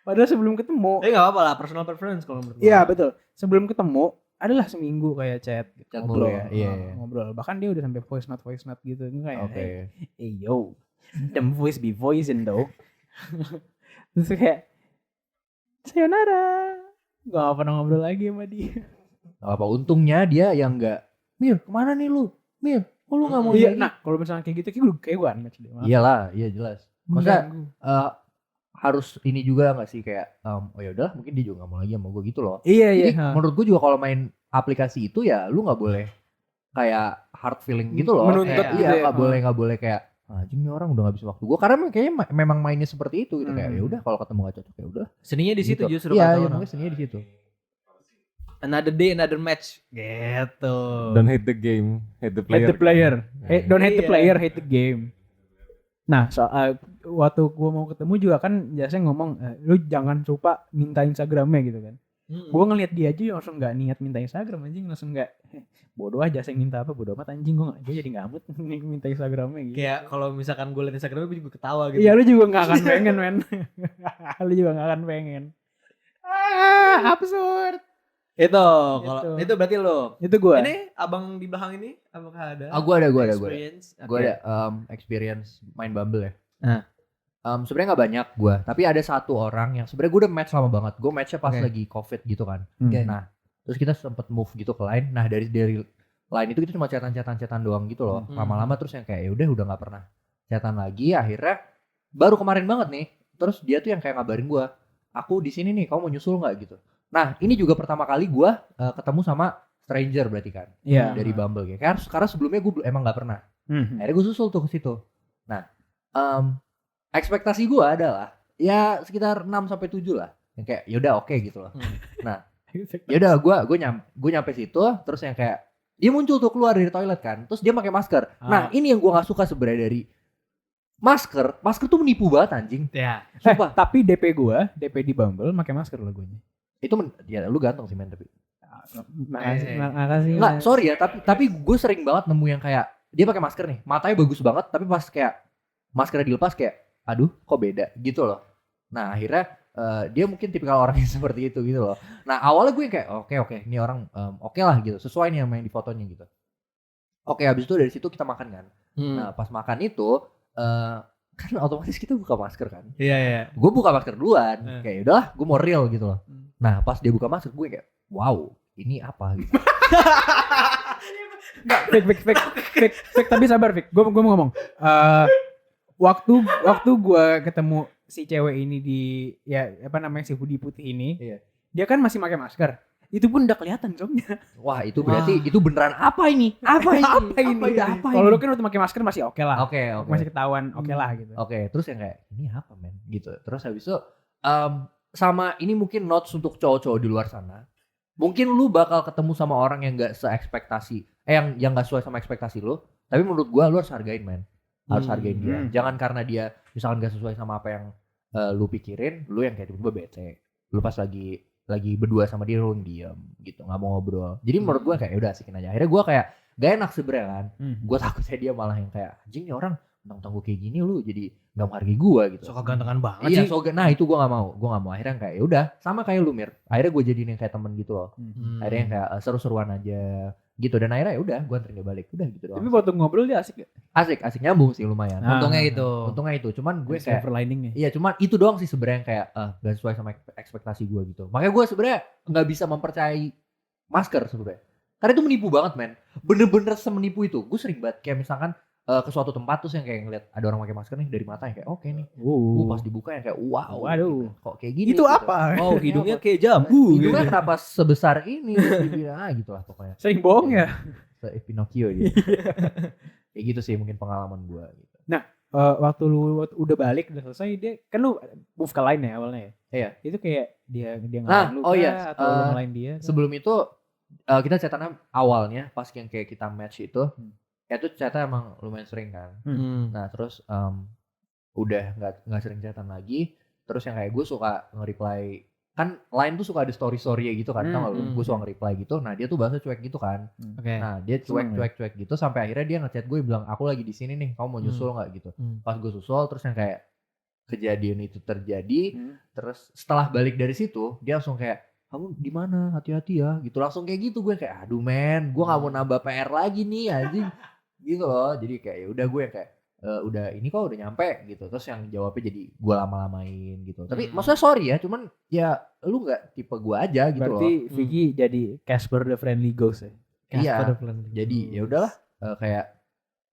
Padahal sebelum ketemu.
Gak apa-apa lah, personal preference kalau menurut
gue. Iya betul. Sebelum ketemu adalah seminggu kayak chat gitu.
Ngobrol ya. Iya.
Ngobrol. Bahkan dia udah sampai voice note gitu. Ini kayak hey yo, them voice be voicing though. Terus kayak sayonara. Gak pernah ngobrol lagi sama dia.
Gak apa, untungnya dia yang gak, Mir kemana nih lu? Mir, kok lu gak mau
iya, nah kalau misalnya kayak gitu kayak gue unmatch deh.
Iyalah, iya jelas. Maksudnya harus ini juga gak sih kayak oh ya udahlah mungkin dia juga gak mau lagi sama gue gitu loh.
Iya.
Jadi menurut gue juga kalau main aplikasi itu ya lu gak boleh kayak hard feeling gitu loh.
Menuntut
kayak,
gitu
iya gak boleh kayak anjing nih orang udah gak bisa waktu gue, karena kayaknya memang mainnya seperti itu gitu. Kayak ya udah kalau ketemu gak cocok ya udah.
Seninya di situ
gitu.
justru.
Iya mungkin seninya di situ.
Another day, another match. Gitu.
Don't hate the game, hate the player.
Hate the player. Don't hate the player, hate the game. Nah, soal waktu gue mau ketemu juga kan jasanya ngomong, lu jangan lupa minta Instagramnya gitu kan. Gue ngeliat dia aja langsung gak niat minta Instagram anjing, langsung gak bodoh aja saya minta apa, bodoh amat anjing, gue jadi gak amat minta Instagramnya gitu.
Kayak kalau misalkan gue liat Instagramnya gue juga ketawa gitu.
Iya, lu juga gak akan pengen men. Lu juga gak akan pengen. Absurd.
Itu kalau itu berarti lo.
Itu gue.
Ini abang di belakang ini apakah ada?
Gue ada.
Experience.
Gue ada experience main Bumble ya.
Nah.
Sebenarnya nggak banyak gue, tapi ada satu orang yang sebenarnya gue udah match lama banget. Gue matchnya pas lagi COVID gitu kan. Nah, terus kita sempet move gitu ke line. Nah dari line itu kita cuma chatan doang gitu loh. Lama-lama terus yang kayak udah nggak pernah chatan lagi. Akhirnya baru kemarin banget nih. Terus dia tuh yang kayak ngabarin gue, aku di sini nih, kamu mau nyusul nggak gitu. Nah ini juga pertama kali gue ketemu sama stranger berarti kan, dari Bumble gitu. Karena sebelumnya gue emang nggak pernah. Akhirnya gue susul tuh ke situ. Nah ekspektasi gue adalah ya sekitar 6-7 lah, yang kayak yaudah oke gitu loh. Nah yaudah gue nyampe situ, terus yang kayak dia muncul tuh keluar dari toilet kan, terus dia pakai masker. Nah ini yang gue nggak suka sebenarnya dari masker tuh menipu banget anjing.
Ya.
Sumpah. Tapi DP di Bumble pakai masker lagunya.
Itu ya lu ganteng sih men, tapi
makasih.
Nggak, sorry ya, tapi gue sering banget nemu yang kayak dia pakai masker nih, matanya bagus banget, tapi pas kayak maskernya dilepas kayak aduh kok beda gitu loh. Nah akhirnya dia mungkin tipikal orang yang seperti itu gitu loh. Nah awalnya gue kayak oke ini orang oke lah gitu, sesuai nih sama yang di fotonya gitu. Oke, habis itu dari situ kita makan kan. Nah pas makan itu kan otomatis kita buka masker kan.
Iya.
Gue buka masker duluan, kayak udahlah gue mau real gitu loh. Nah pas dia buka masker gue kayak wow ini apa gitu.
Nggak, fake, tapi sabar Fik, gue mau ngomong. Waktu gue ketemu si cewek ini di si hoodie putih ini, dia kan masih pakai masker. Itu pun udah kelihatan soalnya.
Wah itu berarti itu beneran apa ini? Apa ini?
Kalau lu kan waktu pakai masker masih oke lah.
Oke.
Masih ketahuan oke lah gitu.
Oke, terus yang kayak ini apa men gitu. Terus habis itu sama ini mungkin notes untuk cowok-cowok di luar sana. Mungkin lu bakal ketemu sama orang yang gak se-ekspektasi, yang gak sesuai sama ekspektasi lu. Tapi menurut gua lu harus hargain men. Harus hargain dia. Jangan karena dia misalkan gak sesuai sama apa yang lu pikirin, lu yang kayak tiba-tiba bete. Lu pas lagi berdua sama dia lu diam gitu, nggak mau ngobrol. Jadi menurut gue kayak udah asikin aja. Akhirnya gue kayak gak enak sebenernya kan. Gue takutnya dia malah yang kayak anjing nih orang tentang gue kayak gini lu jadi nggak menghargai gue gitu.
So kegantengan banget
sih.
Iya,
nah itu gue nggak mau. Akhirnya kayak ya udah sama kayak lu Mir. Akhirnya gue jadiin yang kayak temen gitu loh. Akhirnya yang kayak seru-seruan aja gitu, dan akhirnya ya udah gue anterin dia balik udah gitu doang.
Tapi waktu ngobrol dia asik gak?
Asik nyambung sih lumayan.
Untungnya itu.
Cuman gue kayak
silver liningnya.
Iya, cuman itu doang sih sebenarnya kayak gak sesuai sama ekspektasi gue gitu. Makanya gue sebenarnya nggak bisa mempercayai masker sebenarnya. Karena itu menipu banget men. Bener-bener semenipu itu. Gue sering banget kayak misalkan ke suatu tempat terus yang kayak ngeliat ada orang pakai masker nih dari mata yang kayak oke nih. Pas dibuka yang kayak wow.
Waduh.
Kok kayak gini?
Itu
gitu.
apa?
Oh, hidungnya kayak jambu.
Hidungnya kenapa sebesar ini? Dibilang gitu lah pokoknya.
Sering bohong ya.
Pinocchio dia. Kayak gitu sih mungkin pengalaman gue gitu.
Nah, waktu lu udah balik udah selesai dia kan lu move ke line ya awalnya ya.
Iya.
Itu kayak dia ngelain lu atau lu ngelain dia.
Sebelum itu kita chatan awalnya pas yang kayak kita match itu itu chatan emang lumayan sering kan. Nah terus udah nggak sering chatan lagi. Terus yang kayak gue suka nge-reply kan line tuh suka ada story ya gitu kan, tau gak lu? Gue suka nge-reply gitu. Nah dia tuh bahasa cuek gitu kan. Nah dia cuek gitu sampai akhirnya dia ngechat gue bilang aku lagi di sini nih, kamu mau nyusul nggak gitu. Pas gue susul terus yang kayak kejadian itu terjadi, terus setelah balik dari situ dia langsung kayak kamu di mana, hati-hati ya gitu, langsung kayak gitu. Gue kayak aduh men, gue nggak mau nambah PR lagi nih anjing gitu loh. Jadi kayak ya udah gue yang kayak udah ini kok udah nyampe gitu. Terus yang jawabnya jadi gue lama-lamain gitu. Tapi maksudnya sorry ya, cuman ya lu nggak tipe gue aja gitu.
Berarti
loh.
Vicky jadi Casper the Friendly Ghost ya.
Iya. Jadi ya udahlah kayak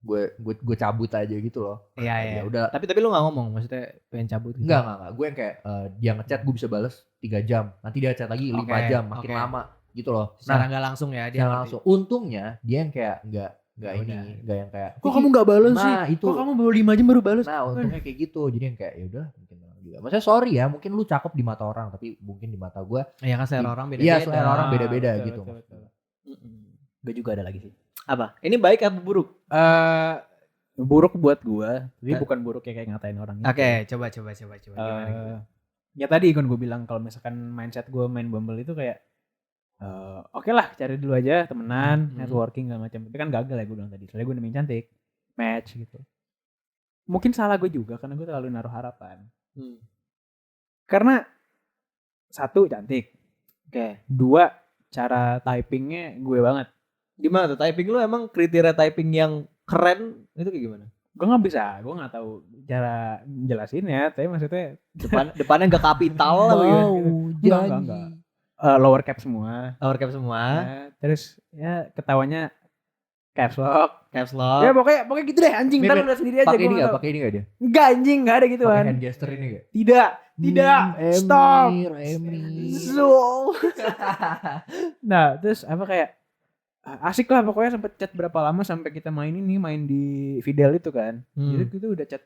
gue cabut aja gitu loh.
Iya.
Ya udah.
Tapi lu nggak ngomong, maksudnya pengen cabut gitu?
Enggak. Gue yang kayak dia ngechat gue bisa bales 3 jam. Nanti dia chat lagi 5 jam, makin lama gitu loh.
Secara nggak langsung ya dia.
Langsung. Untungnya dia yang kayak nggak yang kayak
kok kamu nggak balas sih?
Itu.
Kok kamu baru 5 jam baru balas?
Nah untungnya kayak gitu. Jadi yang kayak ya udah mungkin juga. Maksudnya sorry ya, mungkin lu cakep di mata orang tapi mungkin di mata gue.
Iya kan selera orang beda-beda.
Iya selera orang beda-beda gitu.
Gue juga ada lagi sih.
Apa? Ini baik apa buruk?
Buruk buat gue, tapi bukan buruk kayak ngatain orang.
Oke, coba. Gimana?
Ya tadi kan gue bilang kalau misalkan mindset gue main Bumble itu kayak oke lah cari dulu aja temenan, networking segala macam. Tapi kan gagal ya gue bilang tadi. Soalnya gue nemuin cantik, match gitu. Mungkin salah gue juga karena gue terlalu naruh harapan. Karena 1 cantik.
Oke.
2 cara typingnya gue banget.
Gimana tuh typing lu, emang kriteria typing yang keren itu kayak gimana?
Gue nggak bisa, gue nggak tahu cara jelasinnya. Tapi maksudnya
depannya nggak kapital lah gitu.
Enggak. Lower cap semua.
Nah,
Terus ya ketawanya caps lock.
Ya
pokoknya gitu deh anjing. Ntar lu lihat sendiri aja.
Pakai ini nggak dia?
Enggak anjing, nggak ada gituan.
Pakai hand gesture ini nggak?
Tidak. Stop.
So.
Nah terus apa kayak asik lah pokoknya sempet chat berapa lama sampai kita main di Fidel itu kan. Jadi itu udah chat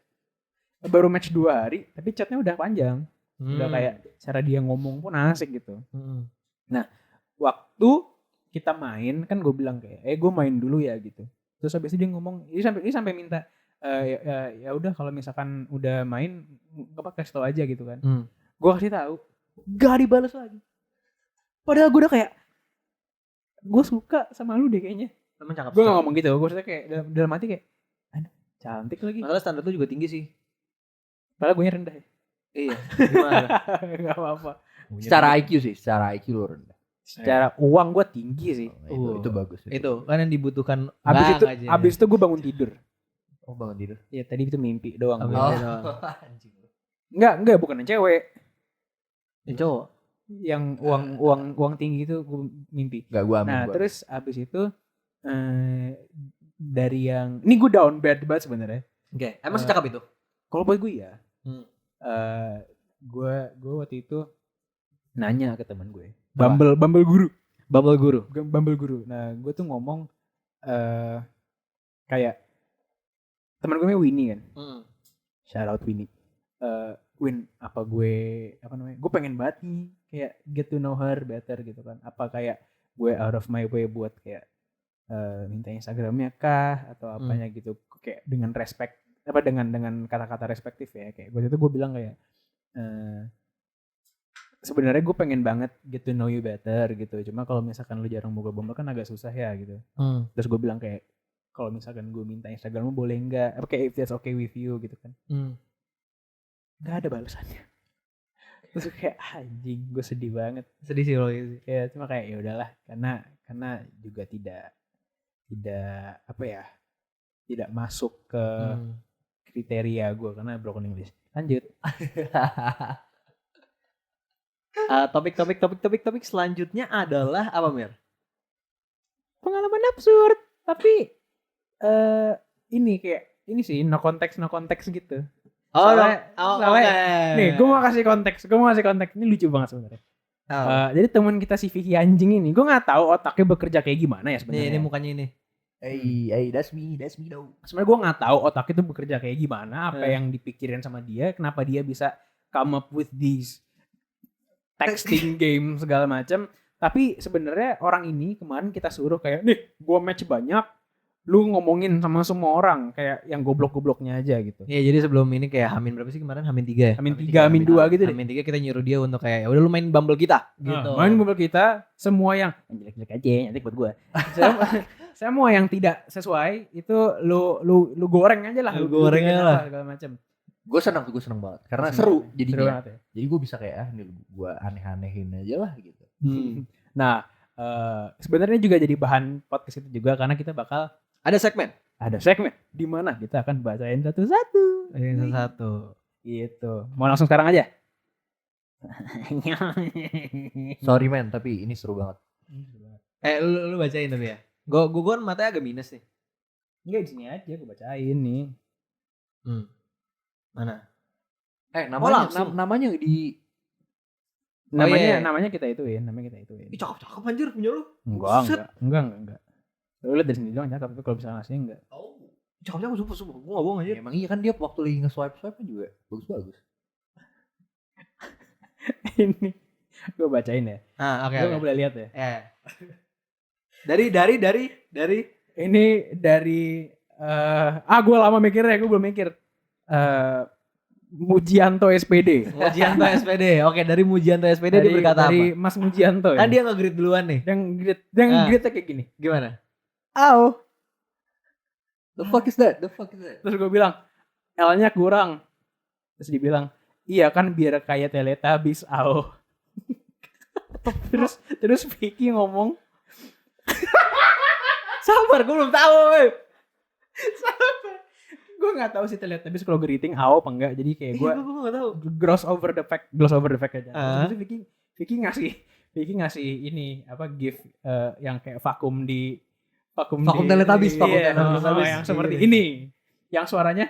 baru match 2 hari tapi chatnya udah panjang. Udah kayak cara dia ngomong pun asik gitu. Nah waktu kita main kan gue bilang kayak gue main dulu ya gitu. Terus habis itu dia ngomong ini sampai minta ya udah kalau misalkan udah main apa kasih tau aja gitu kan. Gue kasih tahu gak dibales lagi. Padahal gue udah kayak gue suka sama lu deh kayaknya.
Emang cakep.
Gue gak ngomong gitu. Gue kayak dalam hati kayak aduh cantik lagi.
Masalah standar lu juga tinggi sih.
Padahal gue rendah ya.
Iya. Gimana?
Gak apa-apa.
Secara IQ lu rendah.
Secara uang gue tinggi sih.
Itu bagus.
Itu kan yang dibutuhkan.
Abis itu gue bangun tidur.
Oh bangun tidur.
Iya tadi itu mimpi doang.
Anjing.
Enggak bukan yang cewek.
Yang cowok.
Yang uang tinggi itu gue mimpi.
Enggak gue amin.
Nah terus abis itu dari yang ini gue down bad banget sebenarnya.
Oke. Emang secakap itu?
Kalau buat gue ya. Gue waktu itu nanya ke teman gue. Bumble guru. Nah gue tuh ngomong kayak teman gue namanya Winnie kan. Shout out Winnie. Win gue pengen banget nih kayak get to know her better gitu kan. Apa kayak gue out of my way buat kayak minta Instagramnya kah atau apanya gitu, kayak dengan respect apa dengan kata-kata respektif ya. Kayak gue itu gue bilang kayak sebenarnya gue pengen banget get to know you better gitu, cuma kalau misalkan lu jarang buka Bumble kan agak susah ya gitu. Terus gue bilang kayak kalau misalkan gue minta Instagrammu boleh nggak, kayak if that's okay with you gitu kan. Nggak ada balasannya. Terus kayak anjing, gue sedih banget.
Sedih sih loh gitu.
Ya cuma kayak ya udahlah, karena juga tidak apa ya, tidak masuk ke kriteria gue karena broken English. Lanjut.
Topik selanjutnya adalah apa, Mir?
Pengalaman absurd, tapi ini kayak ini sih no konteks gitu. Nih, gue mau kasih konteks. Ini lucu banget sebenarnya. Jadi teman kita si Vicky anjing ini, gue nggak tahu otaknya bekerja kayak gimana ya sebenarnya.
Ini mukanya ini.
That's me though.
Sebenarnya gue nggak tahu otak itu bekerja kayak gimana, apa yang dipikirin sama dia, kenapa dia bisa come up with these texting game segala macam. Tapi sebenarnya orang ini kemarin kita suruh kayak nih, gue match banyak, lu ngomongin sama semua orang kayak yang goblok-gobloknya aja gitu.
Iya, jadi sebelum ini kayak Hamin berapa sih kemarin? Hamin 3 ya?
Hamin 3, Hamin 2 gitu deh.
Hamin 3 kita nyuruh dia untuk kayak ya udah lu main Bumble kita gitu.
Main Bumble kita, semua yang jelek-jelek aja nanti buat gue. Semua yang tidak sesuai itu lu goreng aja lah,
lu goreng aja lah
segala macam.
Gue seneng banget karena seru jadinya.
Ya.
Jadi gue bisa kayak ini gue aneh-anehin aja lah gitu.
Nah, sebenarnya juga jadi bahan podcast itu juga karena kita bakal
ada segmen
di mana kita akan bacain satu-satu. Gitu. Mau langsung sekarang aja?
Sorry men, tapi ini seru banget.
Lu bacain tapi ya. Gue kan matanya agak minus nih.
Enggak, di sini aja gue bacain nih.
Mana?
Namanya di
namanya kita ituin,
Ih, cakep anjir punya lu.
Enggak. Lu lihat dari sini doang cakep, tapi kalau bisa ngasih enggak.
Oh. Cakep sumpah. Gua enggak bohong aja.
Emang iya kan dia waktu lagi nge-swipe juga bagus.
Ini gue bacain ya.
Oke.
Lu enggak boleh lihat ya.
Dari
Ini dari gue lama mikirnya, gue belum mikir. Mujianto SPD.
Oke, dari Mujianto SPD dia berkata apa?
Dari Mas Mujianto
ya. Kan dia nge-greet duluan nih.
Yang greet-nya kayak gini.
Gimana?
Au.
The fuck is that?
Terus gue bilang, L-nya kurang. Terus dia bilang, iya kan biar kayak Teletubbies, au. terus Vicky ngomong,
sabar, gue belum tahu.
Gue nggak tahu sih Teletubbies kalau greeting au apa enggak. Jadi kayak gue
nggak tahu.
Gloss over the fact aja. Terus Vicky ngasih ini apa gift yang kayak vakum
Teletubbies.
Yang seperti ini. Yang suaranya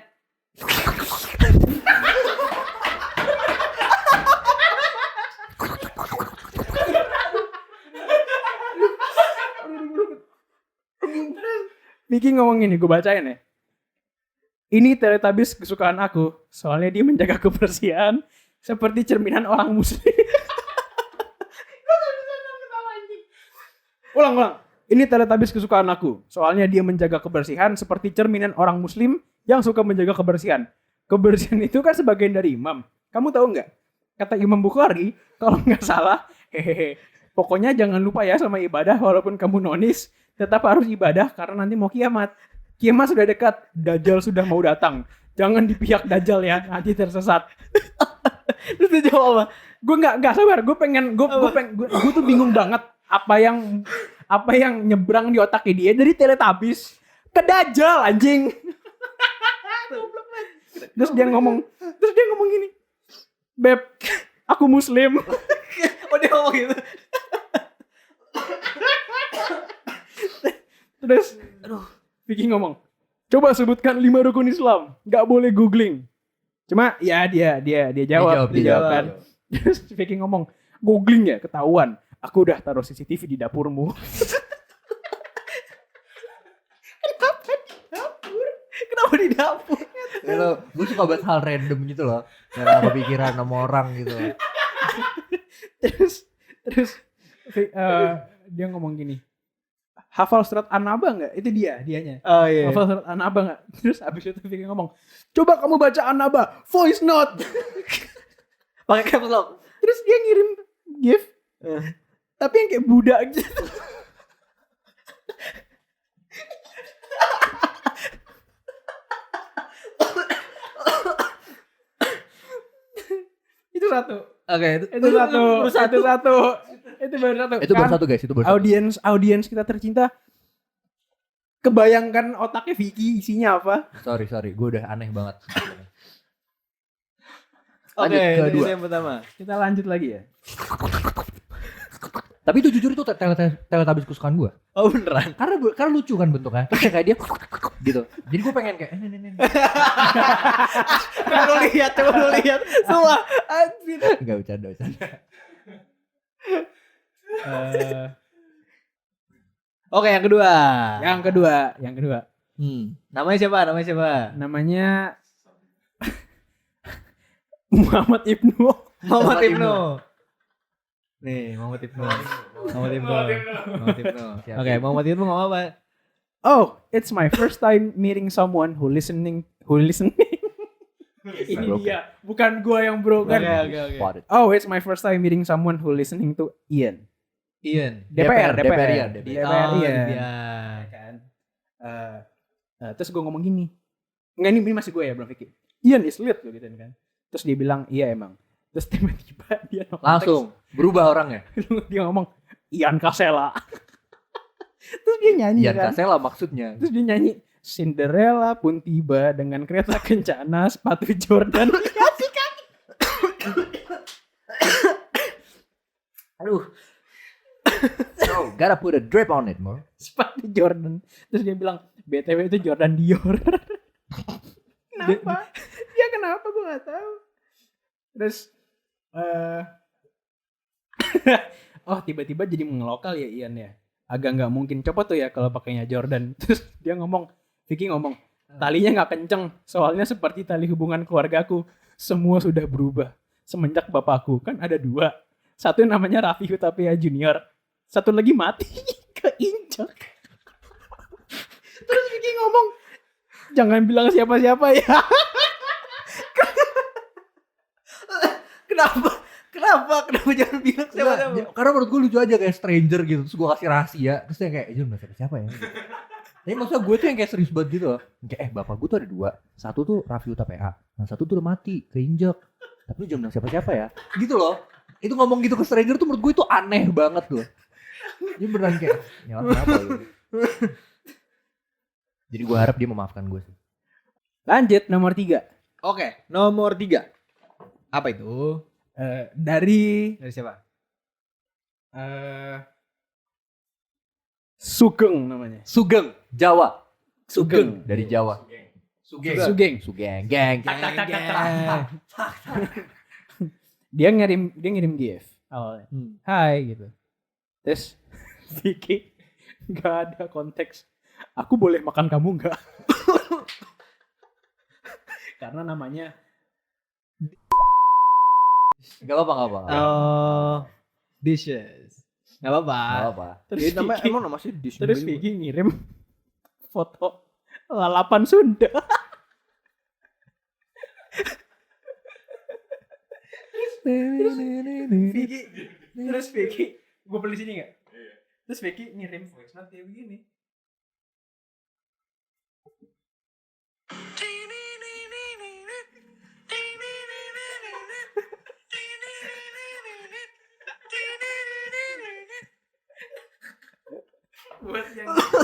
Vicky ngomong gini, gue bacain ya. Ini Teletubbies kesukaan aku, soalnya dia menjaga kebersihan seperti cerminan orang muslim. Ulang. Ini Teletubbies kesukaan aku, soalnya dia menjaga kebersihan seperti cerminan orang muslim yang suka menjaga kebersihan. Kebersihan itu kan sebagian dari imam. Kamu tahu nggak? Kata Imam Bukhari, kalau nggak salah, pokoknya jangan lupa ya sama ibadah walaupun kamu nonis, tetap harus ibadah karena nanti mau kiamat. Kiamat sudah dekat, Dajjal sudah mau datang. Jangan di pihak Dajjal ya, nanti tersesat. Terus dia jawab apa? Gue nggak sabar, gue tuh bingung banget apa yang nyebrang di otaknya dia dari Teletubbies ke Dajjal anjing. Terus dia ngomong gini, Beb, aku muslim.
Oh dia ngomong gitu.
Terus, Vicky ngomong, coba sebutkan 5 rukun Islam, nggak boleh googling. Cuma ya dia jawab kan. Terus Vicky ngomong, googling ya ketahuan. Aku udah taruh CCTV di dapurmu.
Kenapa di dapur?
Gue suka banget hal random gitu loh, yang kepikiran sama orang gitu.
Terus dia ngomong gini, hafal surat An-Naba nggak? Itu dianya.
Oh iya.
Hafal surat An-Naba nggak? Terus abis itu Vicky ngomong, coba kamu baca An-Naba, voice note.
Pakai caps lock.
Terus dia ngirim gift, tapi yang kayak budak gitu. Itu satu.
Oke,
itu baru satu.
Itu baru satu guys, itu baru satu.
Audiens kita tercinta. Kebayangkan otaknya Vicky isinya apa?
Sorry, gue udah aneh banget.
Oke,
kedua.
yang pertama.
Kita lanjut lagi ya.
Tapi itu jujur itu Teletubbies kesukaan gue.
Oh beneran?
Karena lucu kan bentuknya. Terus kayak dia gitu. Jadi gue pengen kayak
Coba lu lihat. Semua anjir.
Enggak bercanda.
Oke, yang kedua.
Yang kedua.
Namanya siapa?
Namanya Muhammad Ibnu.
Nih, Muhammad Ibnu. Oke, Muhammad Ibnu ngomong apa?
Oh, it's my first time meeting someone who listening. Ini dia, bukan gua yang broken.
Oke.
Oh, it's my first time meeting someone who listening to Ian. DPR. Kan. Terus gue ngomong gini. Enggak, ini masih gue ya, Bro Vicky. Ian is lit gitu kan. Terus dia bilang, "Iya emang." Terus tiba-tiba dia
langsung berubah orangnya.
Dia ngomong, "Ian Kasela." Terus dia nyanyi
Ian
kan.
Kasela maksudnya.
Terus dia nyanyi, "Cinderella pun tiba dengan kereta kencana, sepatu Jordan."
Aduh. So, gotta put a drip on it, Mo.
Sepatu Jordan. Terus dia bilang, "BTW itu Jordan Dior." Kenapa? Dia kenapa gue gak tahu. Terus oh, tiba-tiba jadi mengelokal ya Ian ya. Agak nggak mungkin copot tuh ya kalau pakainya Jordan. Terus dia ngomong, Vicky ngomong, "Talinya nggak kenceng, soalnya seperti tali hubungan keluargaku. Semua sudah berubah semenjak bapakku. Kan ada 2. Satu namanya Raffi Hutapea Junior. Satu lagi mati keinjak." Terus Vicky ngomong, "Jangan bilang siapa-siapa ya."
Kenapa jangan bilang siapa-siapa?
Karena menurut gue lucu aja kayak stranger gitu. Terus gue kasih rahasia. Terus dia kayak, "Jangan bilang siapa ya." Tapi maksudnya gue tuh yang kayak serius banget gitu loh. Kayak bapak gue tuh ada 2. Satu tuh Raffi Hutapea. Nah satu tuh udah mati, keinjek. Tapi lu jangan bilang siapa-siapa ya. Gitu loh. Itu ngomong gitu ke stranger tuh menurut gue itu aneh banget loh. Dia beneran kayak, "Ya kenapa gitu." Jadi gue harap dia memaafkan gue sih.
Lanjut nomor 3.
Oke, nomor 3. Apa itu?
Dari
siapa?
Sugeng namanya.
Sugeng, Jawa.
Sugeng
Dari Jawa.
Sugeng.
Geng.
Dia ngirim GIF awalnya. Hai gitu. Terus Vicky nggak ada konteks. "Aku boleh makan kamu nggak?" Karena namanya
Gak apa-apa.
Dishes. Gak apa-apa.
Terus
Emang namanya dish.
Terus Vicky ngirim foto lalapan Sunda. Terus Vicky, gue beli sini nggak? Terus Vicky ngirim voice note kayak begini.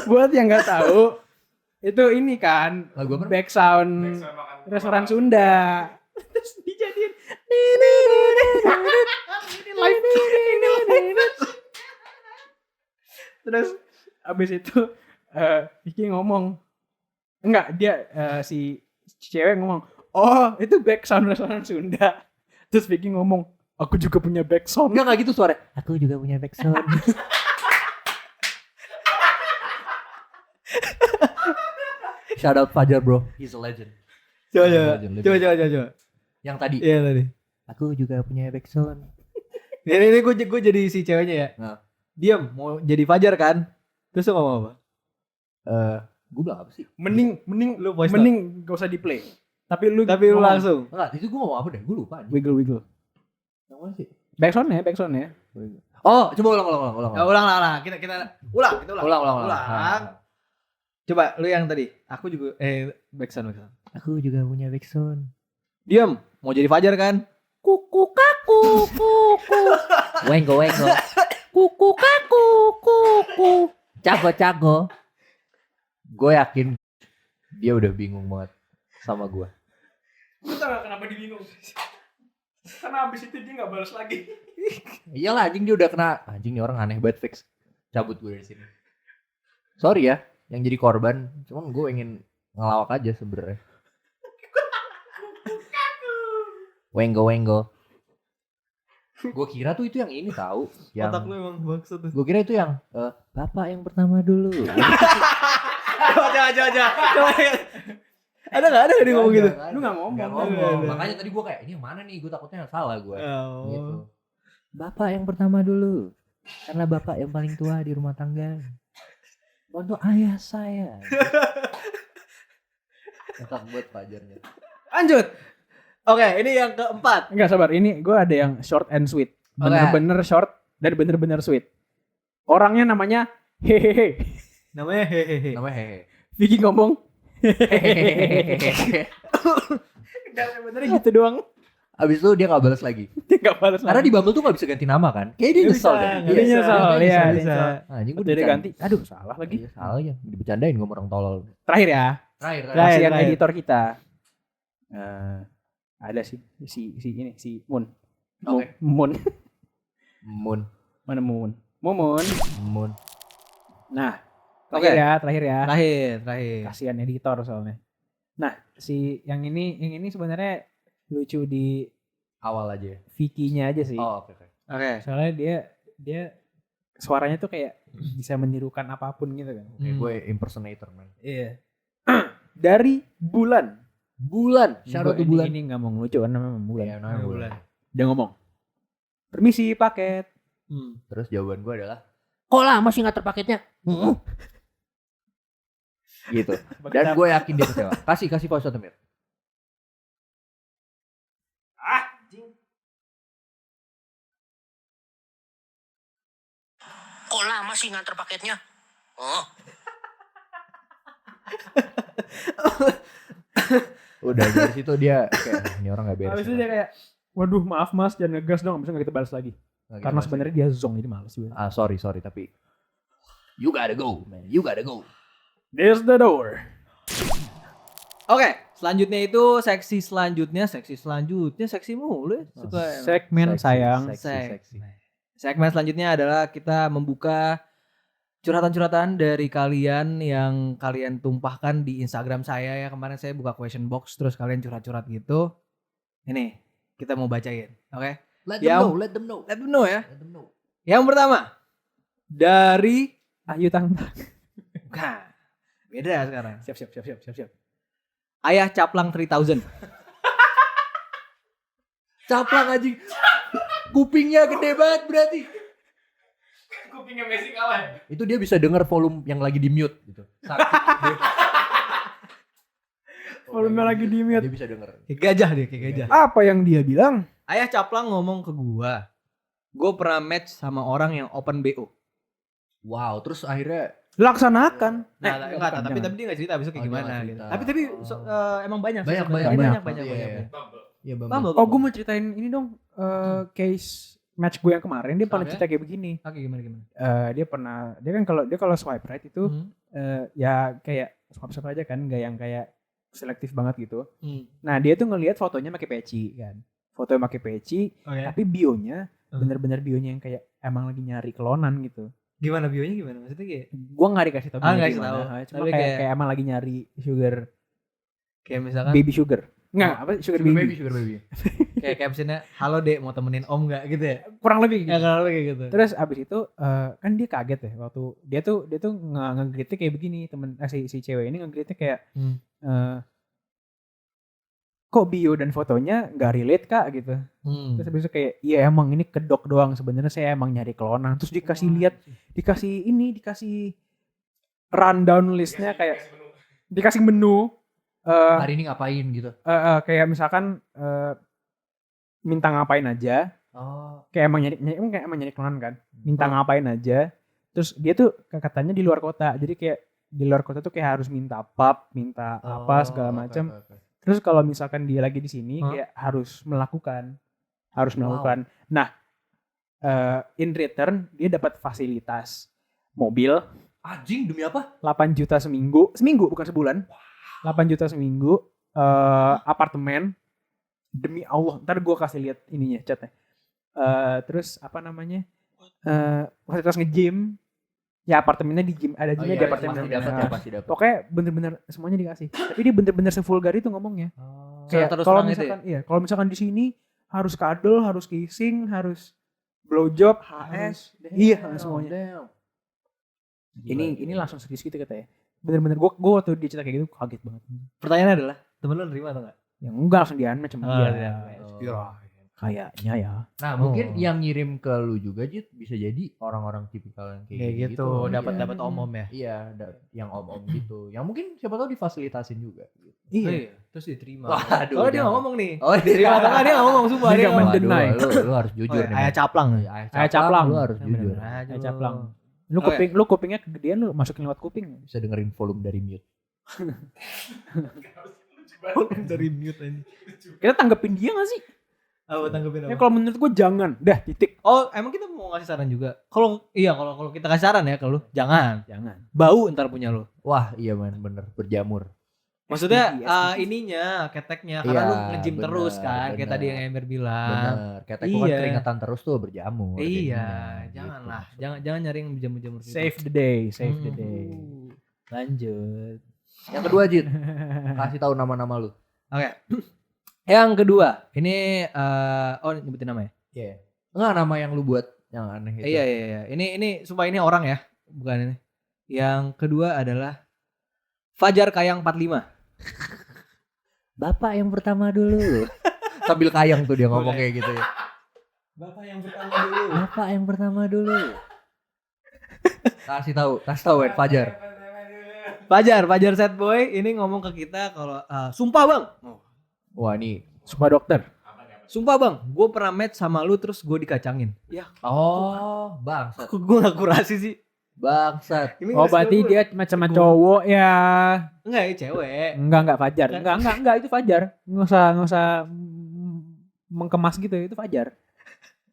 Buat yang nggak tahu, itu ini kan back sound restoran Sunda. Terus dijadiin ini live. Terus abis itu Vicky ngomong, enggak, dia si cewek ngomong, "Oh itu back sound restoran Sunda." Terus Vicky ngomong, "Aku juga punya back sound."
Enggak gitu suara. "Aku juga punya back sound." Shout out Fajar bro, he's a legend.
Coba.
Yang tadi.
Iya tadi.
"Aku juga punya back sound."
Ini gue jadi si ceweknya ya.
Nah.
Diam, mau jadi Fajar kan? Terus lu ngomong apa?
Gue bilang apa sih?
Mending
Lu voice
mending gak usah di play. Tapi lu
langsung.
Enggak, itu gue ngomong apa deh? Gue lupa.
Wiggle.
Yang mana sih?
Back sound-nya.
Oh, coba ulang.
Ulang. Kita ulang.
Ulang.
Coba lu yang tadi. Aku juga back sound.
"Aku juga punya back sound."
Diam, mau jadi Fajar kan?
Kuku kaku kuku. Wenggo. Kuku kaku kuku. Cago. Gue yakin dia udah bingung banget sama gue.
Lu tau gak kenapa dia bingung? Karena abis itu dia gak balas lagi.
Iyalah anjing, dia udah kena. Anjing nih orang aneh banget, fix. Cabut gue dari sini. Sorry ya yang jadi korban, cuman gue ingin ngelawak aja sebenarnya. Wenggo. Gue kira tuh itu yang ini tahu. Yang
Otak lu emang maksud tuh.
gue kira itu yang bapak yang pertama dulu.
Coba. Ada nggak dia ngomong gitu?
Lu nggak ngomong.
Nggak ngomong. Makanya tadi gue kayak ini yang mana nih? Gue takutnya salah gue. Gitu. Bapak yang pertama dulu. Karena bapak yang paling tua di rumah tangga. Untuk ayah saya. Ngakak buat pajarnya.
Lanjut. Oke, ini yang keempat.
Enggak, sabar. Ini gue ada yang short and sweet. Bener-bener short dan bener-bener sweet. Orangnya namanya hehehe.
Namanya hehehe.
Namanya hehe.
Vicky ngomong hehehe. Bener gitu doang.
Abis itu dia gak balas lagi.
Dia gak balas.
Karena di Bumble tuh gak bisa ganti nama kan. Kayak dia nyesel deh.
Dia nyesel. Iya,
bisa.
Anjing gue
Udah ganti. Aduh, salah lagi.
Iya, salah ya. Dibecandain gue orang tolol.
Terakhir ya.
Terakhir.
Kasihan editor kita. Ada si Moon.
Oke.
Moon.
Moon.
Mana Moon? Moon. Nah,
Oke.
terakhir ya.
Terakhir.
Kasihan editor soalnya. Nah, yang ini sebenarnya lucu di
Awal aja.
Vicky-nya aja sih.
Oh, oke.
Oke.
Soalnya dia suaranya tuh kayak bisa menirukan apapun gitu kan.
Gue impersonator man.
Iya. Dari Bulan.
Shout out to Bulan.
Ini nggak mau ngelucu kan namanya Bulan.
Iya, namanya Bulan.
Dia ngomong, permisi paket.
Terus jawaban gue adalah, kok lama sih nganter paketnya? Gitu. Dan gue yakin dia kecewa. Kasih voice note Mir.
Kok lama sih nganter paketnya? Oh.
Udah dari situ dia kayak ini orang gak beres.
Habis itu dia kayak, waduh maaf mas jangan ngegas dong, bisa nggak kita balas lagi. Karena sebenarnya dia zong jadi males juga.
Sorry tapi you gotta go man, you gotta go.
There's the door.
Oke, selanjutnya itu seksi mulu ya. Suka
Segmen sayang.
Seksi.
Segmen selanjutnya adalah kita membuka curhatan-curhatan dari kalian yang kalian tumpahkan di Instagram saya ya. Kemarin saya buka question box terus kalian curhat-curhat gitu. Ini kita mau bacain, oke?
Let them know
ya. Yang pertama dari
Ayu Tang.
Bukan. Beda sekarang.
Siap.
Ayah Caplang 3000.
Caplang anjing. Kupingnya gede banget berarti.
Kupingnya Messi kalah.
Itu dia bisa denger volume yang lagi di mute gitu.
Volume lagi di mute.
Dia bisa denger.
Kayak gajah.
Apa yang dia bilang?
Ayah Caplang ngomong ke gua. Gue pernah match sama orang yang open BO.
Wow, terus akhirnya
Laksanakan.
Tapi dia nggak cerita abis itu kayak gimana gitu. Tapi emang banyak.
Banyak. Iya,
Bumble.
Oh, gue mau ceritain ini dong. Case match gue yang kemarin dia pernah cerita kayak begini.
Oke, gimana?
Dia kalau swipe right itu ya kayak swipe aja kan, nggak yang kayak selektif banget gitu. Nah, dia tuh ngelihat fotonya pakai peci kan. Fotonya pakai peci, tapi bionya bener-bener bionya yang kayak emang lagi nyari kelonan gitu.
Gimana bionya gimana? Maksudnya kayak
Gua nggak dikasih tahu
nggak dikasih tahu.
Cuma kayak emang lagi nyari sugar,
kayak misalkan
baby sugar. Nggak, apa sugar baby.
Sugar baby.
kayak captionnya, halo dek mau temenin om nggak gitu ya?
Kurang lebih gitu.
Ya kalau kayak gitu.
Terus abis itu kan dia kaget ya waktu dia tuh ngegreetnya kayak begini, si cewek ini ngegreetnya kayak kok bio dan fotonya nggak relate kak gitu. Terus habis itu kayak iya emang ini kedok doang, sebenarnya saya emang nyari kelonan. Terus dikasih lihat, dikasih rundown listnya kayak dikasih menu
hari ini ngapain gitu.
Kayak misalkan minta ngapain aja. Kayak emang nyari kelonan kan. Minta ngapain aja. Terus dia tuh katanya di luar kota. Jadi kayak di luar kota tuh kayak harus minta pub, minta apa segala macam. Terus kalau misalkan dia lagi di sini kayak harus melakukan. Nah, in return dia dapat fasilitas mobil.
Anjing demi apa?
8 juta seminggu bukan sebulan. 8 juta seminggu, apartemen. Demi Allah, ntar gue kasih lihat ininya chatnya. Terus apa namanya? Fasilitas nge-gym. Ya apartemennya di gym, ada gymnya di apartemen.
Pasti dapat.
Pokoknya bener-bener semuanya dikasih. Tapi dia bener-bener sevulgar itu ngomongnya. Kayak
terus
kalau
terang
misalkan kalau misalkan di sini harus kadal, harus kissing, harus blowjob, HS. Iya, semuanya. Ini langsung serius gitu katanya. Bener-bener gue waktu dia cerita kayak gitu kaget banget.
Pertanyaannya adalah, temen lu nerima atau enggak?
Yang enggak langsung di-unmatch sama dia.
Iya.
Kayaknya ya.
Nah, mungkin yang ngirim ke lu juga Jit bisa jadi orang-orang tipikal yang kayak gitu.
Dapat omom ya.
Iya, yang om-om gitu. Yang mungkin siapa tahu difasilitasin juga gitu.
Iya.
Terus diterima.
Waduh.
Kalau dia nggak ngomong nih.
Oh,
Diterima atau enggak dia nggak ngomong sumpah
Dia
dia
nggak
ngomong.
mendeny.
Lu harus jujur nih.
Ayah caplang.
Ayah caplang. Lu harus jujur.
Ayah caplang. Lu kupingnya kegedean lu masukin lewat kuping.
Bisa dengerin volume dari mute.
Dari mute ini.
Kita tanggepin dia gak sih?
Apa tanggepin apa?
Ya kalau menurut gue jangan. Dah titik.
Oh, emang kita mau ngasih saran juga. Kalau kita kasih saran ya kalau lu jangan. Bau ntar punya lu.
Wah, iya man, bener berjamur.
Maksudnya ininya, keteknya karena lu nge-gym terus kan, kayak tadi yang Ember bilang.
Bener, ketek kan keringetan terus tuh berjamur.
Iya, janganlah. Jangan nyari yang berjamur-jamur gitu.
Save the day. Lanjut.
Yang kedua Jit, kasih tahu nama-nama lu.
Oke. Yang kedua, ini nyebutin nama ya?
Iya. Enggak nama yang lu buat yang aneh itu.
Iya. Ini sumpah ini orang ya, bukan ini. Yang kedua adalah Fajar Kayang 45.
Bapak yang pertama dulu. Sambil kayang tuh dia ngomong kayak gitu ya.
Bapak yang pertama dulu.
Kasih tahu Fajar.
Fajar Sad Boy ini ngomong ke kita kalau sumpah bang.
Wah ini
Sumpah dokter.
Sumpah bang, gue pernah match sama lu terus gue dikacangin. Ya.
Oh bangsat.
Gue gak kurasi sih.
Bangsat.
Ini
Berarti dia macam cowok ya.
Enggak ya cewek.
Enggak Fajar. Enggak itu Fajar. Nggak usah mengkemas gitu, itu Fajar.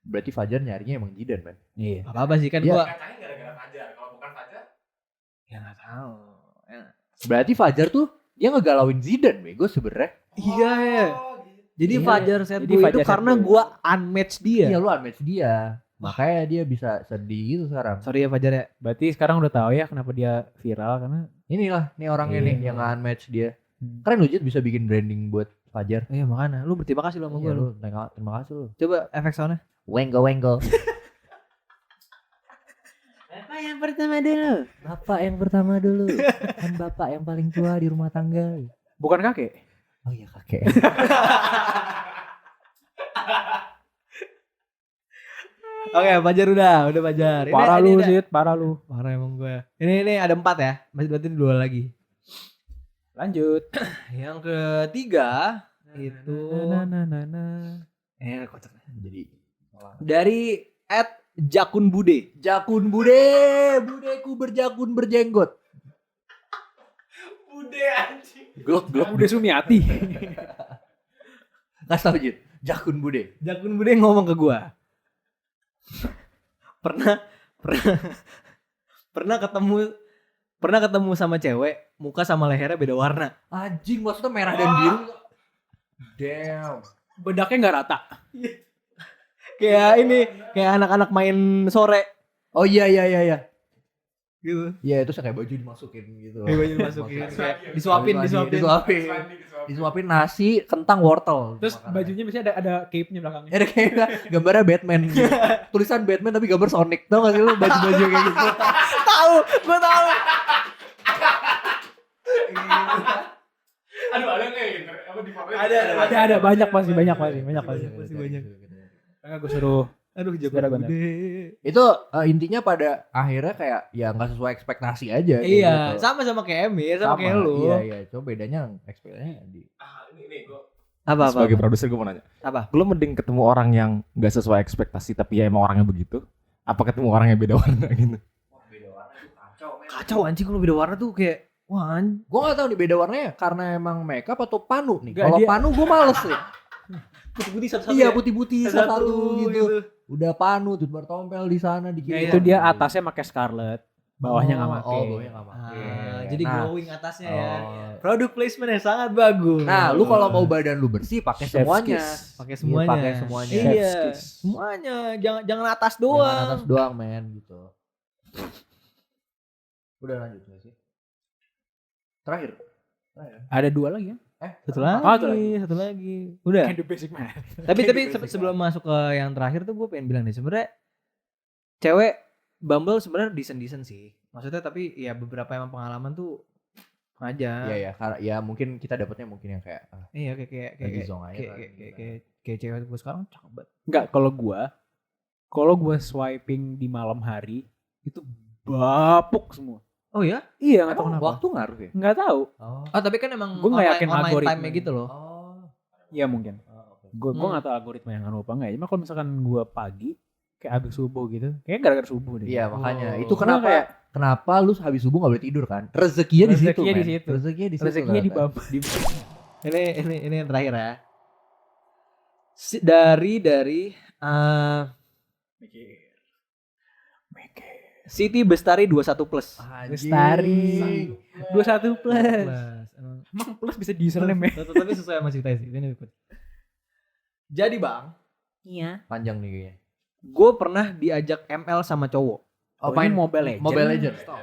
Berarti Fajar nyarinya emang Jidan man.
Iya. Apa sih kan gua kacangin gara-gara Fajar. Kalau bukan Fajar ya enggak tahu.
Berarti Fajar tuh dia ngegalauin Zidane bego sebenarnya.
Iya ya. Jadi Fajar Sad Boy itu karena gua unmatch dia.
Iya lu unmatch dia. Makanya dia bisa sedih gitu sekarang.
Sorry ya Fajar ya.
Berarti sekarang udah tahu ya kenapa dia viral karena
inilah nih orangnya nih yang unmatch dia. Keren lu Jit bisa bikin branding buat Fajar.
Iya makanya lu berterima kasih lo sama gue lu.
Terima kasih lu.
Coba efek soundnya.
Wenggo.
Bapak yang pertama dulu.
Kan bapak yang paling tua di rumah tangga.
bukan kakek.
Oh iya kakek.
Oke, Fajar udah Fajar.
Parah lu Sid, parah lu.
Parah emang gue. Ini ada 4 ya. Masih berarti 2 lagi.
Lanjut.
Yang ketiga itu kocak.
Jadi
dari @jakun Bude.
Budeku berjakun berjenggot.
Bude anjing.
Glok.
Udah Sumiati.
Kasih tau Jit. Jakun Bude
ngomong ke gua. Pernah ketemu sama cewek, muka sama lehernya beda warna.
Anjing maksudnya merah dan biru. Damn.
Bedaknya enggak rata.
Kayak anak-anak main sore.
Oh iya.
Gitu.
Iya itu kayak baju dimasukin gitu.
Kayak baju dimasukin.
Disuapin nasi, kentang, wortel.
Terus bajunya biasanya ada cape-nya belakangnya.
Ada kayak gambarnya Batman gitu. Tulisan Batman tapi gambar Sonic. Tau gak sih lu baju-baju kayak gitu?
Gue tahu.
Aduh, ada kayak gitu. Apa di favorit?
Ada banyak pasti.
Banyak.
Enggak gue suruh.
Aduh,
Segera
jago
gue.
Itu intinya pada akhirnya kayak ya nggak sesuai ekspektasi aja.
Iya,
gitu.
sama kayak Emir, sama kayak lu.
Iya. Coba bedanya ekspektasinya di.
Ini gue
Apa?
sebagai produser gue mau nanya.
Apa?
Lu mending ketemu orang yang nggak sesuai ekspektasi tapi ya emang orangnya begitu? Apa ketemu orang yang beda warna gitu?
Kacau anjing kalau beda warna tuh kayak wah.
Gue nggak tahu nih beda warnanya karena emang makeup atau panu nih.
Nggak,
Kalau
dia-
panu gue males nih.
Putih-putih satu-satu.
Iya
ya?
putih-putih satu gitu. Udah panu tuh bertompel di sana di kiri.
Itu dia atasnya pakai Scarlet, bawahnya enggak pakai.
Oh, bawahnya nggak pakai.
Jadi
Nah,
glowing atasnya ya.
oh.
Produk placement yang sangat bagus.
Nah, lu kalau mau badan lu bersih pakai
Chef's
semuanya.
kiss.
pakai
Iya,
semuanya.
pakai semuanya.
Iya.
Chef's kiss.
Semuanya, jangan atas
Jangan
doang.
atas doang men gitu. Udah lanjut gak sih? Terakhir.
Ada 2 lagi ya?
Satu lagi. Udah.
Kayak the basic man.
Tapi sebelum masuk ke yang terakhir tuh gue pengen bilang nih sebenarnya cewek Bumble sebenarnya decent sih. Maksudnya tapi ya beberapa emang pengalaman tuh aja.
Iya ya, karena ya mungkin kita dapetnya mungkin yang kayak
iya kayak cewek gue sekarang cakep banget.
Enggak, kalau gua swiping di malam hari itu bapuk semua.
Oh ya?
Iya, enggak tahu kenapa.
Waktu ngaruh ya?
Enggak tahu.
Oh, tapi kan emang
gue nggak yakin
online
algoritma
time gitu loh.
Iya mungkin. Gue nggak tahu algoritma yang ngaruh apa enggak ya. Cuma kalau misalkan gue pagi kayak abis subuh gitu, kayak gara-gara subuh deh.
Iya makanya itu
Kayak
kenapa lu habis subuh nggak boleh tidur kan? Rezekinya di situ.
Rezekinya di bawah.
Ini yang terakhir ya. Dari Siti Bestari 21 plus.
Bestari 21 plus. Emang plus bisa di username ya?
Tapi sesuai sama cerita sih. Ini ikut. Jadi bang.
Iya.
Panjang nih kayaknya.
Gue pernah diajak ML sama cowok.
Main Mobile Legends.
Mobile Legends.
Stop.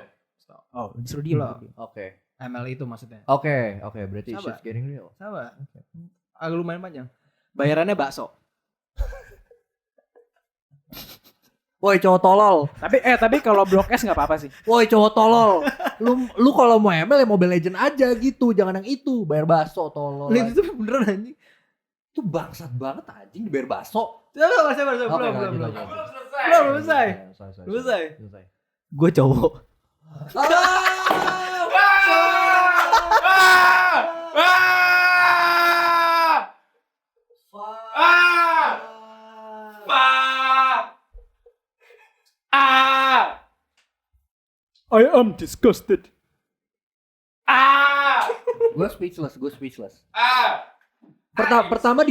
Oh, disuruh dia loh.
Oke.
ML itu maksudnya.
Oke, berarti
Sabar.
shit's getting real.
Sabar. Agak lumayan panjang. Bayarannya bakso.
Woi cowok tolol.
Tapi kalau Blok S enggak apa-apa sih.
Woi cowok tolol. Lu kalau mau ML ya Mobile Legend aja gitu, jangan yang itu, bayar bakso tolol.
Itu beneran anjing.
Itu bangsat banget anjing dibayar bakso.
Belum selesai. Gue cowok.
I am disgusted.
Gue speechless. Pertama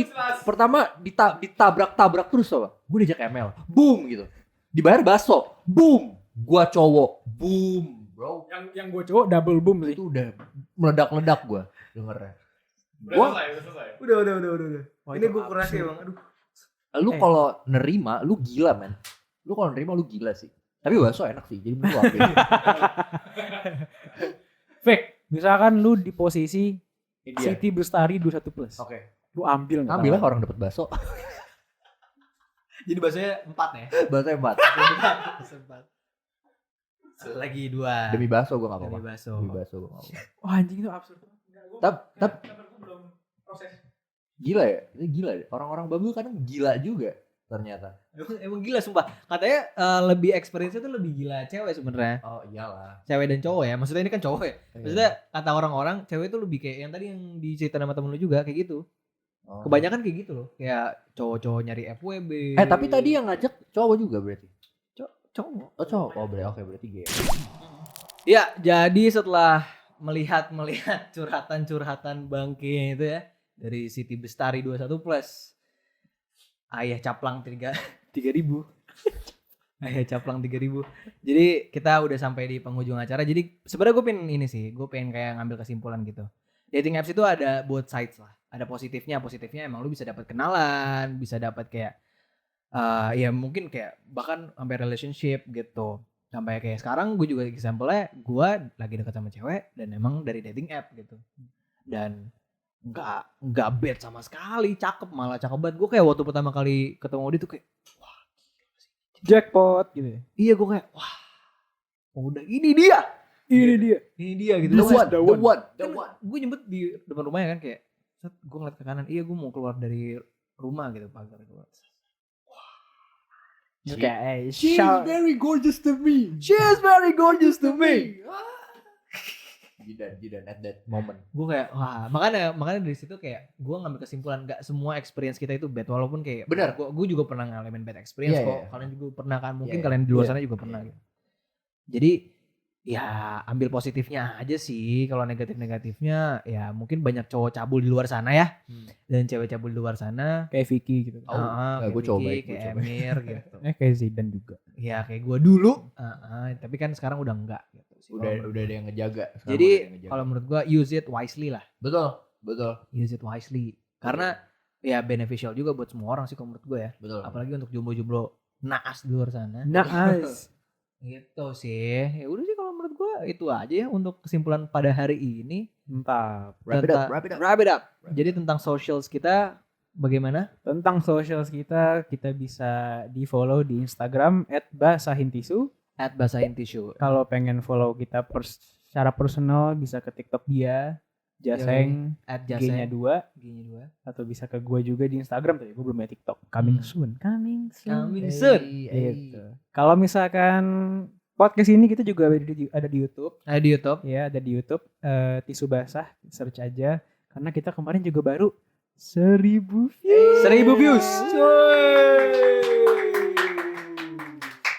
ditabrak terus apa? Gue diajak ML, boom gitu. Dibayar bakso, boom. Gua cowok, boom, bro.
Yang gue cowok double boom sih.
Itu udah meledak gue dengernya.
Udah. Ini gue kurang sih bang. Aduh.
Lu kalau nerima, lu gila men. Lu kalau nerima lu gila sih. Tapi bakso enak sih, jadi lu ambil.
Fake. Misalkan lu di posisi Siti Bestari 21 plus.
Oke.
Lu ambil enggak?
Ambil lah orang dapat bakso.
Jadi baksonya 4 ya.
Bakso 4.
Lagi 2.
Demi bakso gue gak apa-apa.
Demi bakso
gue gak apa-apa.
Wah anjing itu absurd.
Tapi gila ya, itu gila ya. Orang-orang Bumble kadang gila juga ternyata.
Emang gila sumpah. Katanya lebih experience-nya tuh lebih gila cewek sebenarnya.
Oh iyalah.
Cewek dan cowok ya. Maksudnya ini kan cowok ya. Maksudnya kata orang-orang cewek itu lebih kayak yang tadi yang diceritain sama temen lu juga kayak gitu.
Oh.
Kebanyakan kayak gitu loh. Kayak cowok-cowok nyari FWB.
Tapi tadi yang ngajak cowok juga berarti.
Cowok.
Oh cowok. Oh berarti gay.
Ya, jadi setelah melihat curhatan bangke itu ya dari Siti Bestari 21 plus. Ayah caplang 3.000. Ayah caplang 3.000. Jadi kita udah sampai di penghujung acara. Jadi sebenarnya gue pengen kayak ngambil kesimpulan gitu. Dating apps itu ada both sides lah. Ada positifnya emang lu bisa dapat kenalan, bisa dapat kayak ya mungkin kayak bahkan sampai relationship gitu. Sampai kayak sekarang gue juga example-nya gue lagi dekat sama cewek dan emang dari dating app gitu. Dan enggak bad sama sekali, cakep banget. Gue kayak waktu pertama kali ketemu dia tuh kayak wah
jackpot gitu ya.
Iya gue kayak wah udah ini dia gitu.
The one.
Gue nyebut di depan rumahnya kan kayak gue ngeliat ke kanan, iya gue mau keluar dari rumah gitu pagar gue.
She's very gorgeous to me. Jidan at that moment.
Gue kayak wah makanya dari situ kayak gue ngambil kesimpulan gak semua experience kita itu bad walaupun kayak
benar.
Gue juga pernah ngalamin bad experience kok.
Yeah.
Kalian juga pernah kan mungkin kalian di luar sana juga pernah gitu. Jadi ya ambil positifnya aja sih. Kalau negatifnya ya mungkin banyak cowok cabul di luar sana ya. Dan cewek cabul di luar sana
kayak Vicky gitu.
Gue coba
kayak Emir gitu.
Kayak Zidane juga.
Ya kayak gue dulu. Tapi kan sekarang udah enggak gitu.
Udah ada yang ngejaga.
Jadi kalau menurut gua use it wisely lah.
Betul.
Use it wisely. Karena ya beneficial juga buat semua orang sih kalau menurut gua ya.
Betul.
Apalagi untuk jomblo-jomblo naas di luar sana.
Naas.
Gitu sih. Ya udah sih kalau menurut gue itu aja ya untuk kesimpulan pada hari ini.
Mantap.
Wrap it up. Jadi tentang socials kita bagaimana?
Tentang socials kita bisa di follow di Instagram @basahintisu.
@basahintisu.
Kalau pengen follow kita secara personal bisa ke TikTok dia Jaseng G-nya 2 atau bisa ke gue juga di Instagram, tapi gue belum punya TikTok. Coming soon. Gitu. Kalau misalkan podcast ini kita juga ada di YouTube. Ya, ada di YouTube. Tisu basah, search aja. Karena kita kemarin juga baru 1000 views.
1000 views.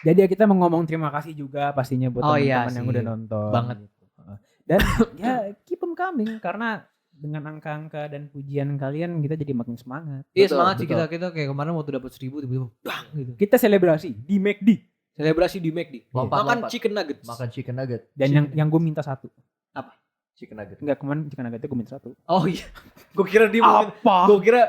Jadi ya kita mau ngomong terima kasih juga pastinya buat teman-teman yang udah nonton.
Banget.
Dan ya keep them coming karena dengan angka-angka dan pujian kalian kita jadi makin semangat.
Iya semangat sih kita kayak kemarin waktu dapat 1000 tiba-tiba bang gitu.
Kita selebrasi di McD.
Makan chicken nugget.
Dan yang gue minta satu.
Apa?
Chicken nugget. Enggak, kemarin chicken nuggetnya gue minta satu.
Oh iya. Gue kira dia mau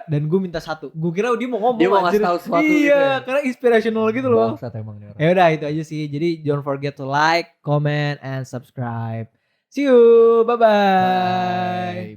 dan gue minta satu. Gue kira dia mau ngomong.
Dia mau ngasih tahu sesuatu
gitu. Iya,
ya.
karena inspirational gitu loh.
Bangsat emang nih orang.
Ya udah itu aja sih. Jadi don't forget to like, comment, and subscribe. See you. Bye-bye.